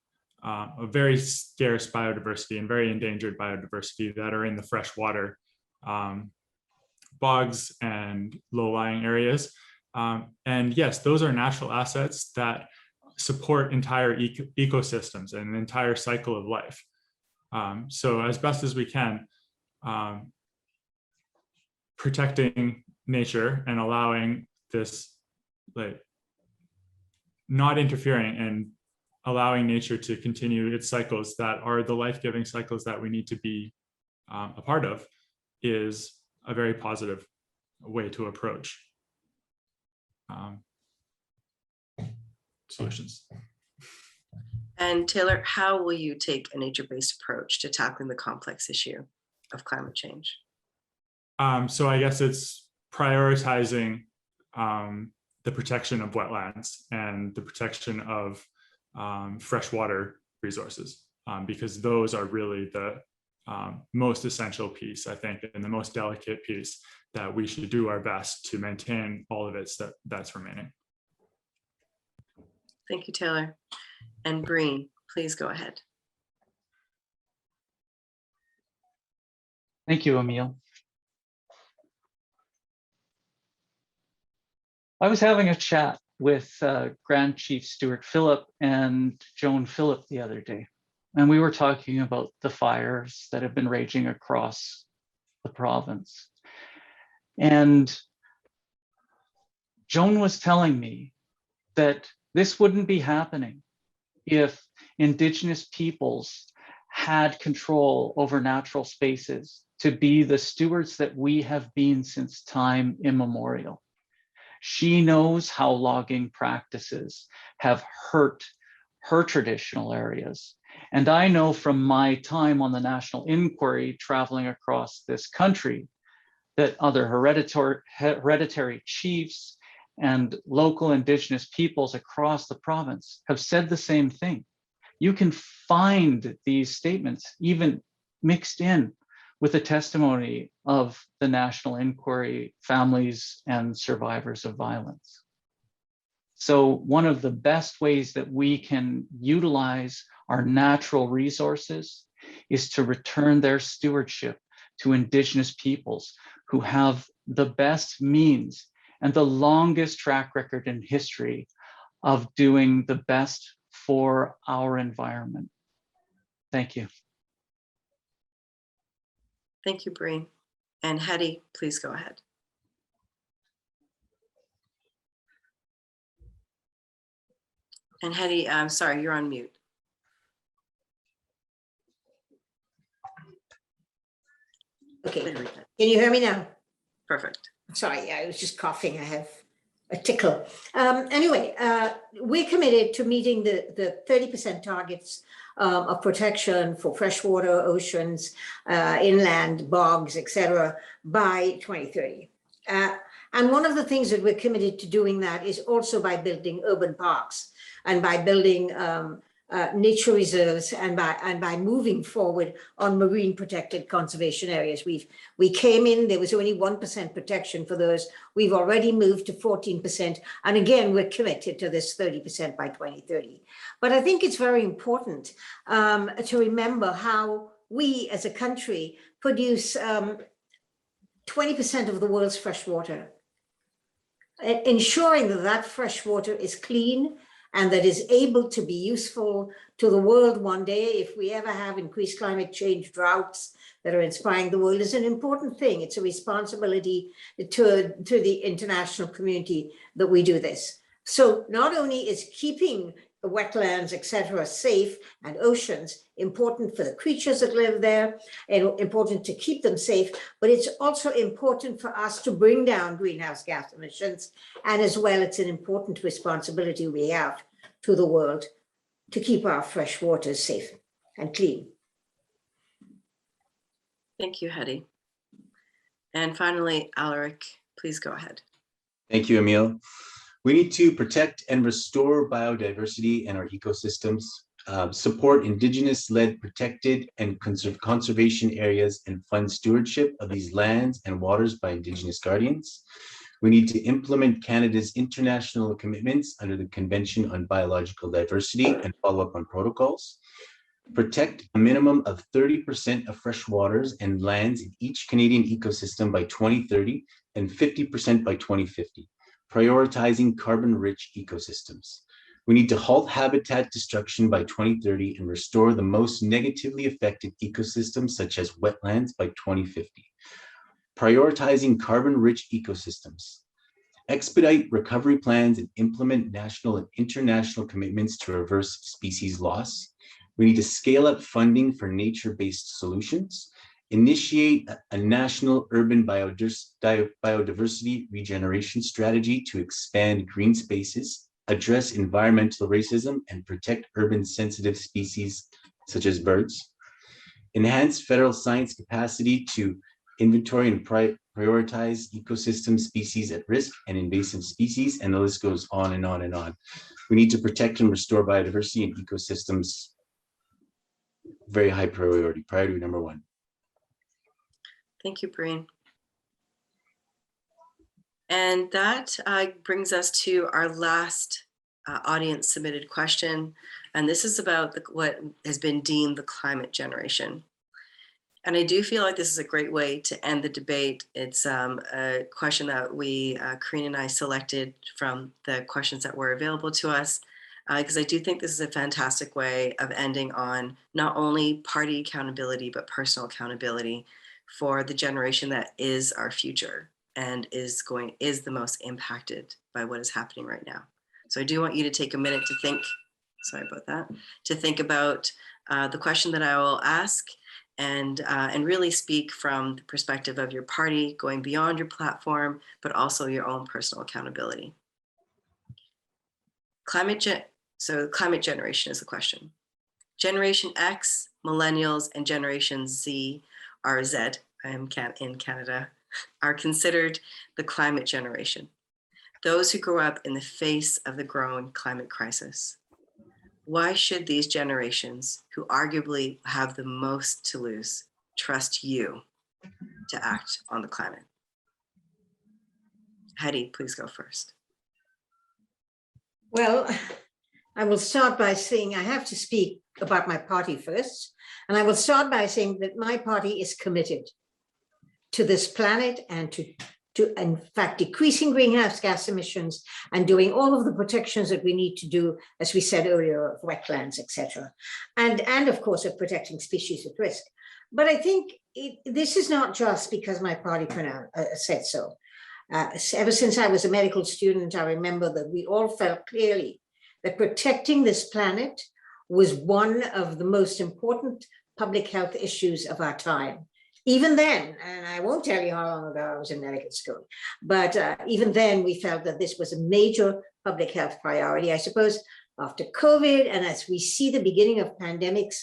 of very scarce biodiversity and very endangered biodiversity that are in the freshwater bogs and low-lying areas. And yes, those are natural assets that support entire ecosystems and an entire cycle of life. So as best as we can, protecting nature and allowing this, like, not interfering and allowing nature to continue its cycles that are the life-giving cycles that we need to be a part of, is a very positive way to approach solutions. And Taylor, how will you take a nature-based approach to tackling the complex issue of climate change? So I guess it's prioritizing the protection of wetlands and the protection of freshwater resources, because those are really the most essential piece, I think, and the most delicate piece that we should do our best to maintain all of it that's remaining. Thank you, Taylor. And Breen, please go ahead. Thank you, Amil. I was having a chat with Grand Chief Stuart Phillip and Joan Phillip the other day, and we were talking about the fires that have been raging across the province. And Joan was telling me that this wouldn't be happening if Indigenous peoples had control over natural spaces to be the stewards that we have been since time immemorial. She knows how logging practices have hurt her traditional areas. And I know from my time on the National Inquiry traveling across this country that other hereditary chiefs and local Indigenous peoples across the province have said the same thing. You can find these statements even mixed in with the testimony of the National Inquiry families and survivors of violence. So one of the best ways that we can utilize our natural resources is to return their stewardship to Indigenous peoples who have the best means and the longest track record in history of doing the best for our environment. Thank you. Thank you, Breen. And Hedy, please go ahead. And Hedy, I'm sorry, you're on mute. Okay, can you hear me now? Perfect. Sorry, I was just coughing. I have a tickle. Anyway, we're committed to meeting the 30% targets of protection for freshwater, oceans, inland, bogs, etc. by 2030. And one of the things that we're committed to doing that is also by building urban parks and by building nature reserves and by moving forward on marine protected conservation areas. We came in, there was only 1% protection for those. We've already moved to 14%. And again, we're committed to this 30% by 2030. But I think it's very important to remember how we as a country produce 20% of the world's fresh water. Ensuring that that fresh water is clean and that is able to be useful to the world one day, if we ever have increased climate change droughts that are inspiring the world, is an important thing. It's a responsibility to the international community that we do this. So not only is keeping wetlands, etc., safe, and oceans, important for the creatures that live there, and important to keep them safe, but it's also important for us to bring down greenhouse gas emissions, and as well, it's an important responsibility we have to the world to keep our fresh waters safe and clean. Thank you, Hedy. And finally, Alaric, please go ahead. Thank you, Amil. We need to protect and restore biodiversity and our ecosystems, support Indigenous-led protected and conservation areas, and fund stewardship of these lands and waters by Indigenous guardians. We need to implement Canada's international commitments under the Convention on Biological Diversity and follow up on protocols. Protect a minimum of 30% of fresh waters and lands in each Canadian ecosystem by 2030 and 50% by 2050, prioritizing carbon-rich ecosystems. We need to halt habitat destruction by 2030 and restore the most negatively affected ecosystems, such as wetlands, by 2050. Prioritizing carbon-rich ecosystems. Expedite recovery plans and implement national and international commitments to reverse species loss. We need to scale up funding for nature-based solutions, initiate a national urban biodiversity regeneration strategy to expand green spaces, address environmental racism, and protect urban sensitive species such as birds. Enhance federal science capacity to inventory and prioritize ecosystem species at risk and invasive species, and the list goes on and on and on. We need to protect and restore biodiversity and ecosystems. Very high priority number one. Thank you, Breen. And that brings us to our last audience submitted question. And this is about what has been deemed the climate generation. And I do feel like this is a great way to end the debate. It's a question that Corinne and I selected from the questions that were available to us, because I do think this is a fantastic way of ending on not only party accountability, but personal accountability for the generation that is our future and is the most impacted by what is happening right now. So I do want you to take a minute to think, sorry about that, to think about the question that I will ask, and really speak from the perspective of your party, going beyond your platform, but also your own personal accountability. Climate generation is the question. Generation X, Millennials, and Generation Z, RZ, in Canada, are considered the climate generation. Those who grow up in the face of the growing climate crisis. Why should these generations, who arguably have the most to lose, trust you to act on the climate? Hedy, please go first. Well, I will start by saying I have to speak about my party first. And I will start by saying that my party is committed to this planet and to in fact, decreasing greenhouse gas emissions and doing all of the protections that we need to do, as we said earlier, of wetlands, etc. And of course, of protecting species at risk. But I think this is not just because my party said so. Ever since I was a medical student, I remember that we all felt clearly that protecting this planet was one of the most important public health issues of our time. Even then, and I won't tell you how long ago I was in medical school, but even then we felt that this was a major public health priority. I suppose after COVID, and as we see the beginning of pandemics,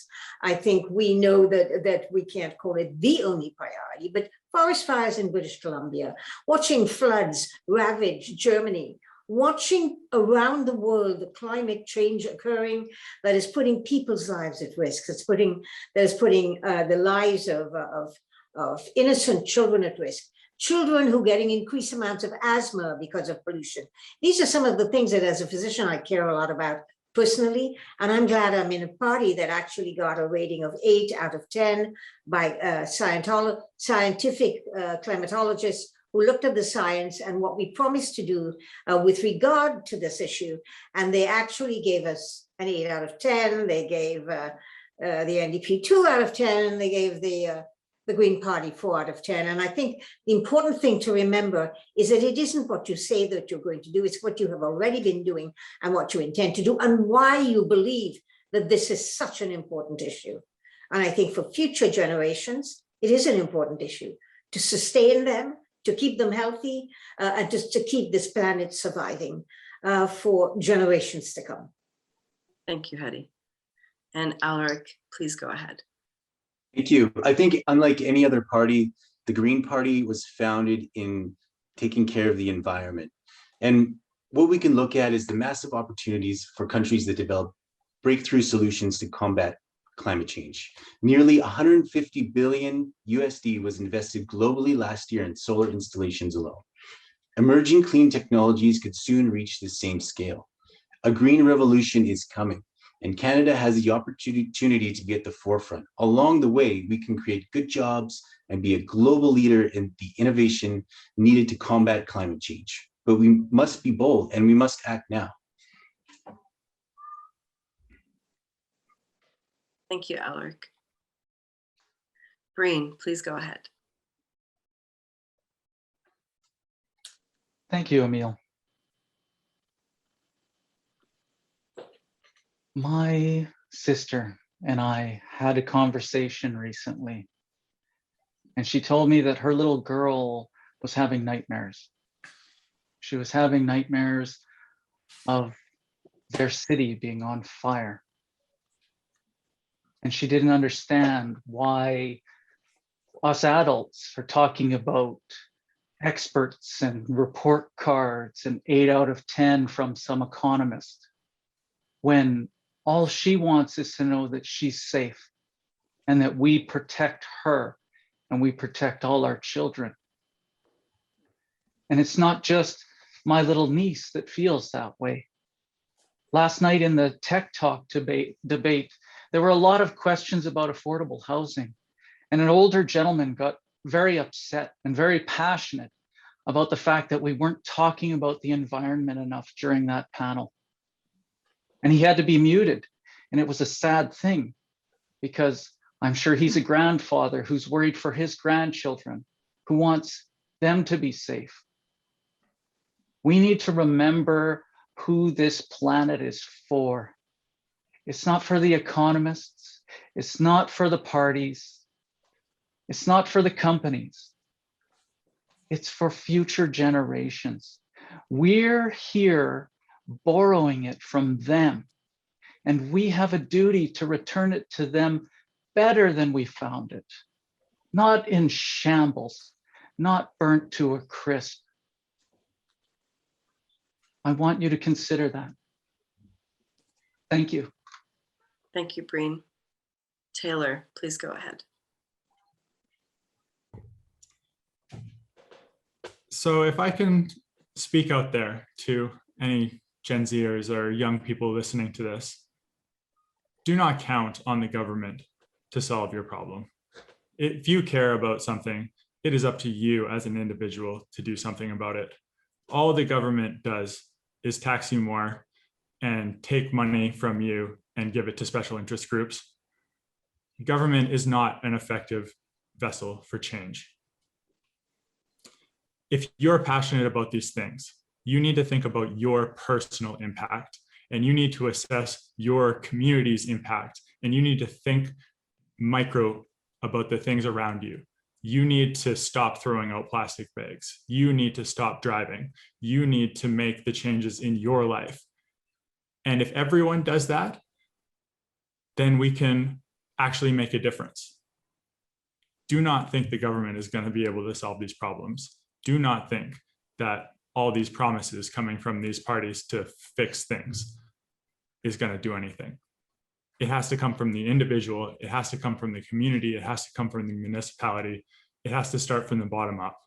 I think we know that we can't call it the only priority, but forest fires in British Columbia, watching floods ravage Germany, watching around the world the climate change occurring that is putting people's lives at risk, that is putting the lives of innocent children at risk, children who are getting increased amounts of asthma because of pollution. These are some of the things that as a physician I care a lot about personally, and I'm glad I'm in a party that actually got a rating of 8 out of 10 by scientific climatologists who looked at the science and what we promised to do with regard to this issue. And they actually gave us an 8 out of 10. They gave the NDP 2 out of 10. They gave the the Green Party 4 out of 10. And I think the important thing to remember is that it isn't what you say that you're going to do, it's what you have already been doing and what you intend to do and why you believe that this is such an important issue. And I think for future generations, it is an important issue to sustain them, to keep them healthy, and just to keep this planet surviving for generations to come. Thank you, Hedy. And Alaric, please go ahead. Thank you. I think unlike any other party, the Green Party was founded in taking care of the environment. And what we can look at is the massive opportunities for countries that develop breakthrough solutions to combat climate change. Nearly 150 billion USD was invested globally last year in solar installations alone. Emerging clean technologies could soon reach the same scale. A green revolution is coming, and Canada has the opportunity to be at the forefront. Along the way, we can create good jobs and be a global leader in the innovation needed to combat climate change. But we must be bold and we must act now. Thank you, Alaric. Breen, please go ahead. Thank you, Amil. My sister and I had a conversation recently, and she told me that her little girl was having nightmares. She was having nightmares of their city being on fire. And she didn't understand why us adults are talking about experts and report cards and 8 out of 10 from some economist, when all she wants is to know that she's safe and that we protect her and we protect all our children. And it's not just my little niece that feels that way. Last night in the Tech Talk debate, there were a lot of questions about affordable housing. And an older gentleman got very upset and very passionate about the fact that we weren't talking about the environment enough during that panel. And he had to be muted. And it was a sad thing because I'm sure he's a grandfather who's worried for his grandchildren, who wants them to be safe. We need to remember who this planet is for. It's not for the economists. It's not for the parties. It's not for the companies. It's for future generations. We're here borrowing it from them, and we have a duty to return it to them better than we found it, not in shambles, not burnt to a crisp. I want you to consider that. Thank you. Thank you, Breen. Taylor, please go ahead. So if I can speak out there to any Gen Zers or young people listening to this, do not count on the government to solve your problem. If you care about something, it is up to you as an individual to do something about it. All the government does is tax you more and take money from you and give it to special interest groups. Government is not an effective vessel for change. If you're passionate about these things, you need to think about your personal impact, and you need to assess your community's impact, and you need to think micro about the things around you. You need to stop throwing out plastic bags. You need to stop driving. You need to make the changes in your life. And if everyone does that, then we can actually make a difference. Do not think the government is going to be able to solve these problems. Do not think that all these promises coming from these parties to fix things is going to do anything. It has to come from the individual. It has to come from the community. It has to come from the municipality. It has to start from the bottom up.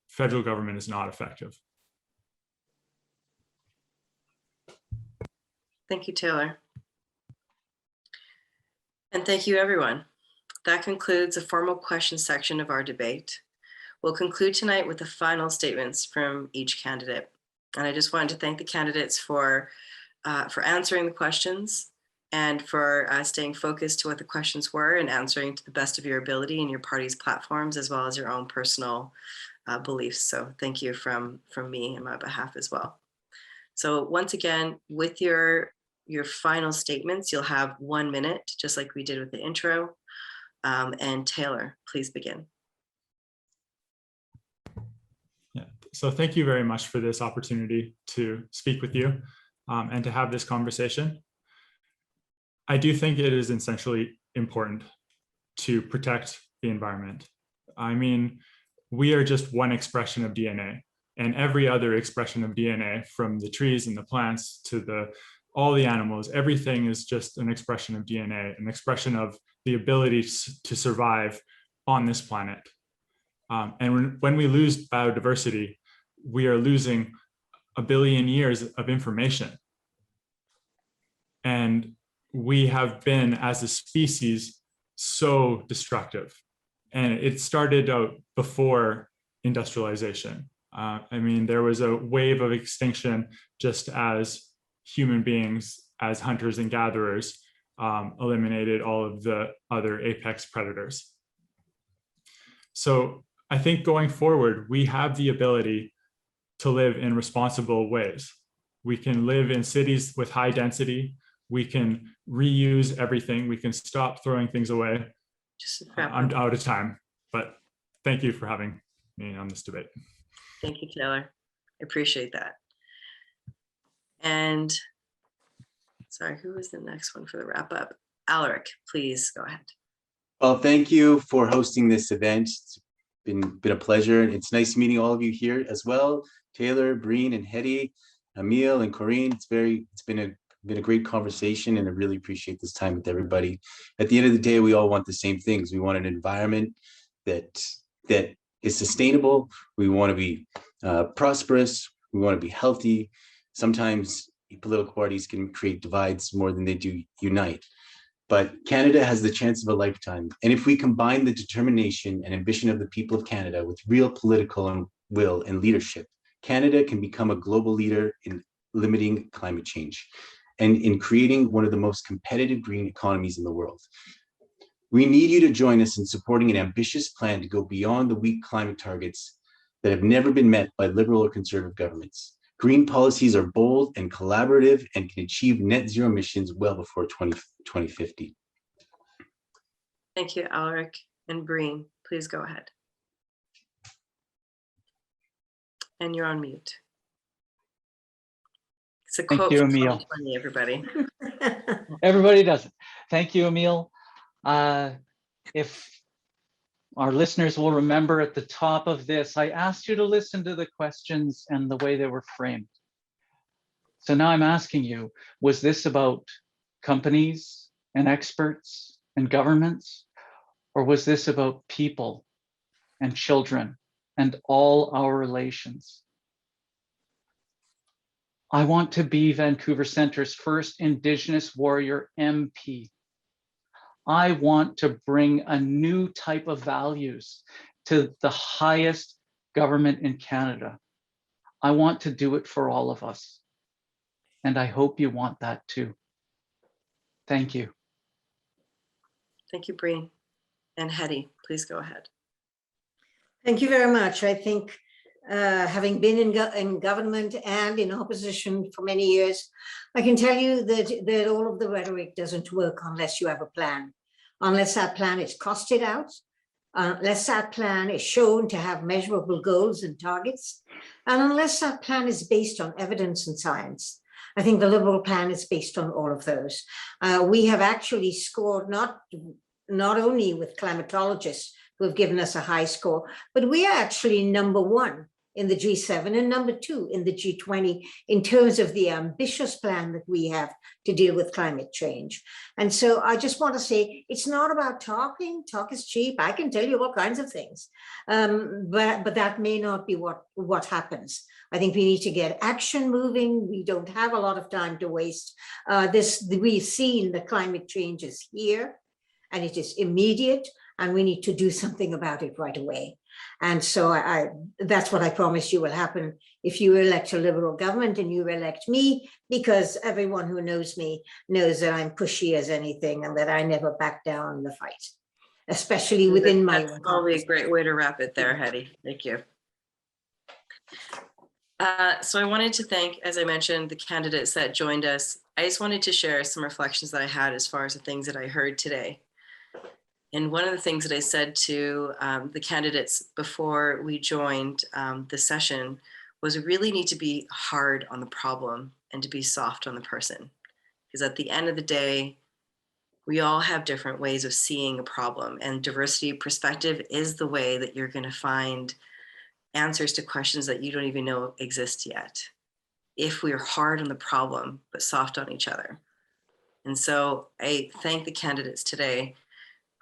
Federal government is not effective. Thank you, Taylor. And thank you, everyone. That concludes the formal question section of our debate. We'll conclude tonight with the final statements from each candidate. And I just wanted to thank the candidates for answering the questions and for staying focused to what the questions were and answering to the best of your ability in your party's platforms, as well as your own personal beliefs. So thank you from me and my behalf as well. So once again, with your final statements, you'll have 1 minute, just like we did with the intro. And Taylor, please begin. Yeah. So thank you very much for this opportunity to speak with you and to have this conversation. I do think it is essentially important to protect the environment. I mean, we are just one expression of DNA, and every other expression of DNA, from the trees and the plants to all the animals, everything is just an expression of DNA, an expression of the ability to survive on this planet. And when we lose biodiversity, we are losing 1 billion years of information. And we have been, as a species, so destructive. And it started out before industrialization. I mean, there was a wave of extinction just as human beings, as hunters and gatherers, eliminated all of the other apex predators. So I think going forward, we have the ability to live in responsible ways. We can live in cities with high density. We can reuse everything. We can stop throwing things away. I'm out of time, but thank you for having me on this debate. Thank you, Taylor. I appreciate that. And sorry, who was the next one for the wrap up? Alaric, please go ahead. Well, thank you for hosting this event. It's been a pleasure. It's nice meeting all of you here as well. Taylor, Breen, and Hedy, Amil, and Corinne. It's been a great conversation, and I really appreciate this time with everybody. At the end of the day, we all want the same things. We want an environment that is sustainable. We want to be prosperous. We want to be healthy. Sometimes political parties can create divides more than they do unite. But Canada has the chance of a lifetime. And if we combine the determination and ambition of the people of Canada with real political will and leadership, Canada can become a global leader in limiting climate change and in creating one of the most competitive green economies in the world. We need you to join us in supporting an ambitious plan to go beyond the weak climate targets that have never been met by liberal or conservative governments. Green policies are bold and collaborative and can achieve net zero emissions well before 2050. Thank you, Alaric. And Breen, please go ahead. And you're on mute. It's a quote from 2020, everybody. Everybody does it. Thank you, Amil. If our listeners will remember, at the top of this, I asked you to listen to the questions and the way they were framed. So now I'm asking you, was this about companies and experts and governments, or was this about people and children and all our relations? I want to be Vancouver Centre's first Indigenous warrior MP. I want to bring a new type of values to the highest government in Canada. I want to do it for all of us. And I hope you want that too. Thank you. Thank you, Breen. And Hedy, please go ahead. Thank you very much. I think having been in government and in opposition for many years, I can tell you that all of the rhetoric doesn't work unless you have a plan, unless that plan is costed out, unless that plan is shown to have measurable goals and targets, and unless that plan is based on evidence and science. I think the Liberal plan is based on all of those. We have actually scored not only with climatologists who have given us a high score, but we are actually #1 in the G7 and #2 in the G20 in terms of the ambitious plan that we have to deal with climate change. And so I just want to say, it's not about talking. Talk is cheap. I can tell you all kinds of things, but that may not be what happens. I think we need to get action moving. We don't have a lot of time to waste. We've seen the climate change is here and it is immediate, and we need to do something about it right away. And so that's what I promise you will happen if you elect a Liberal government and you elect me, because everyone who knows me knows that I'm pushy as anything and that I never back down in the fight, especially within my That's probably a great way to wrap it there, Hedy. Thank you. So I wanted to thank, as I mentioned, the candidates that joined us. I just wanted to share some reflections that I had as far as the things that I heard today. And one of the things that I said to the candidates before we joined the session was we really need to be hard on the problem and to be soft on the person. Because at the end of the day, we all have different ways of seeing a problem, and diversity of perspective is the way that you're going to find answers to questions that you don't even know exist yet, if we are hard on the problem but soft on each other. And so I thank the candidates today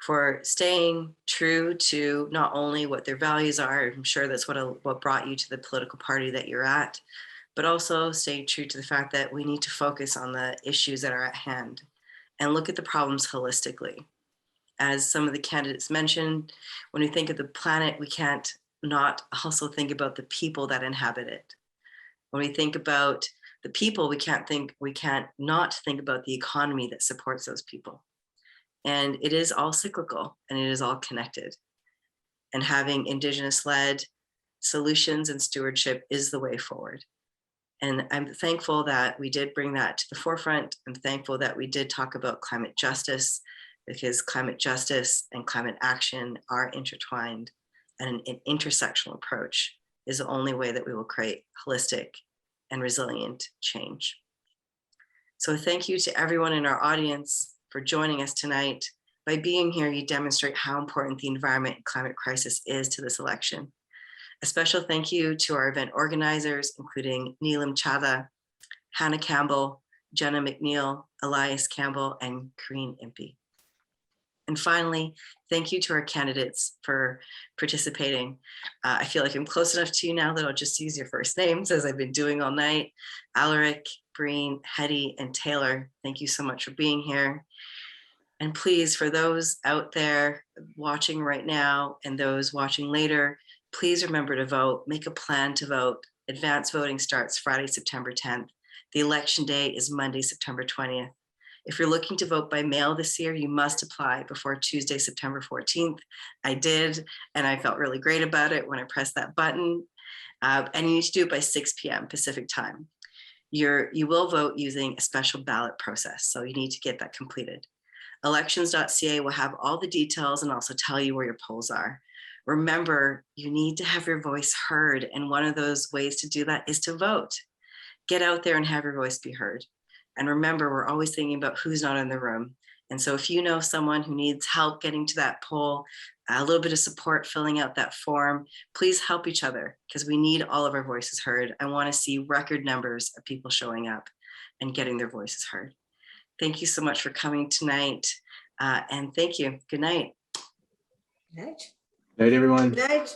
for staying true to not only what their values are, I'm sure that's what brought you to the political party that you're at, but also staying true to the fact that we need to focus on the issues that are at hand and look at the problems holistically. As some of the candidates mentioned, when we think of the planet, we can't not also think about the people that inhabit it. When we think about the people, we can't not think about the economy that supports those people. And it is all cyclical and it is all connected. And having Indigenous-led solutions and stewardship is the way forward. And I'm thankful that we did bring that to the forefront. I'm thankful that we did talk about climate justice, because climate justice and climate action are intertwined, and an intersectional approach is the only way that we will create holistic and resilient change. So thank you to everyone in our audience for joining us tonight. By being here, you demonstrate how important the environment and climate crisis is to this election. A special thank you to our event organizers, including Neelam Chadha, Hannah Campbell, Jenna McNeil, Elias Campbell, and Kareen Impey. And finally, thank you to our candidates for participating. I feel like I'm close enough to you now that I'll just use your first names, as I've been doing all night. Alaric, Breen, Hedy, and Taylor, thank you so much for being here. And please, for those out there watching right now and those watching later, please remember to vote. Make a plan to vote. Advance voting starts Friday, September 10th. The election day is Monday, September 20th. If you're looking to vote by mail this year, you must apply before Tuesday, September 14th. I did, and I felt really great about it when I pressed that button. And you need to do it by 6 p.m. Pacific time. You will vote using a special ballot process, so you need to get that completed. Elections.ca will have all the details and also tell you where your polls are. Remember, you need to have your voice heard, and one of those ways to do that is to vote. Get out there and have your voice be heard. And remember, we're always thinking about who's not in the room. And so if you know someone who needs help getting to that poll, a little bit of support filling out that form, please help each other, because we need all of our voices heard. I want to see record numbers of people showing up and getting their voices heard. Thank you so much for coming tonight. And thank you. Good night. Good night. Good night, everyone. Good night.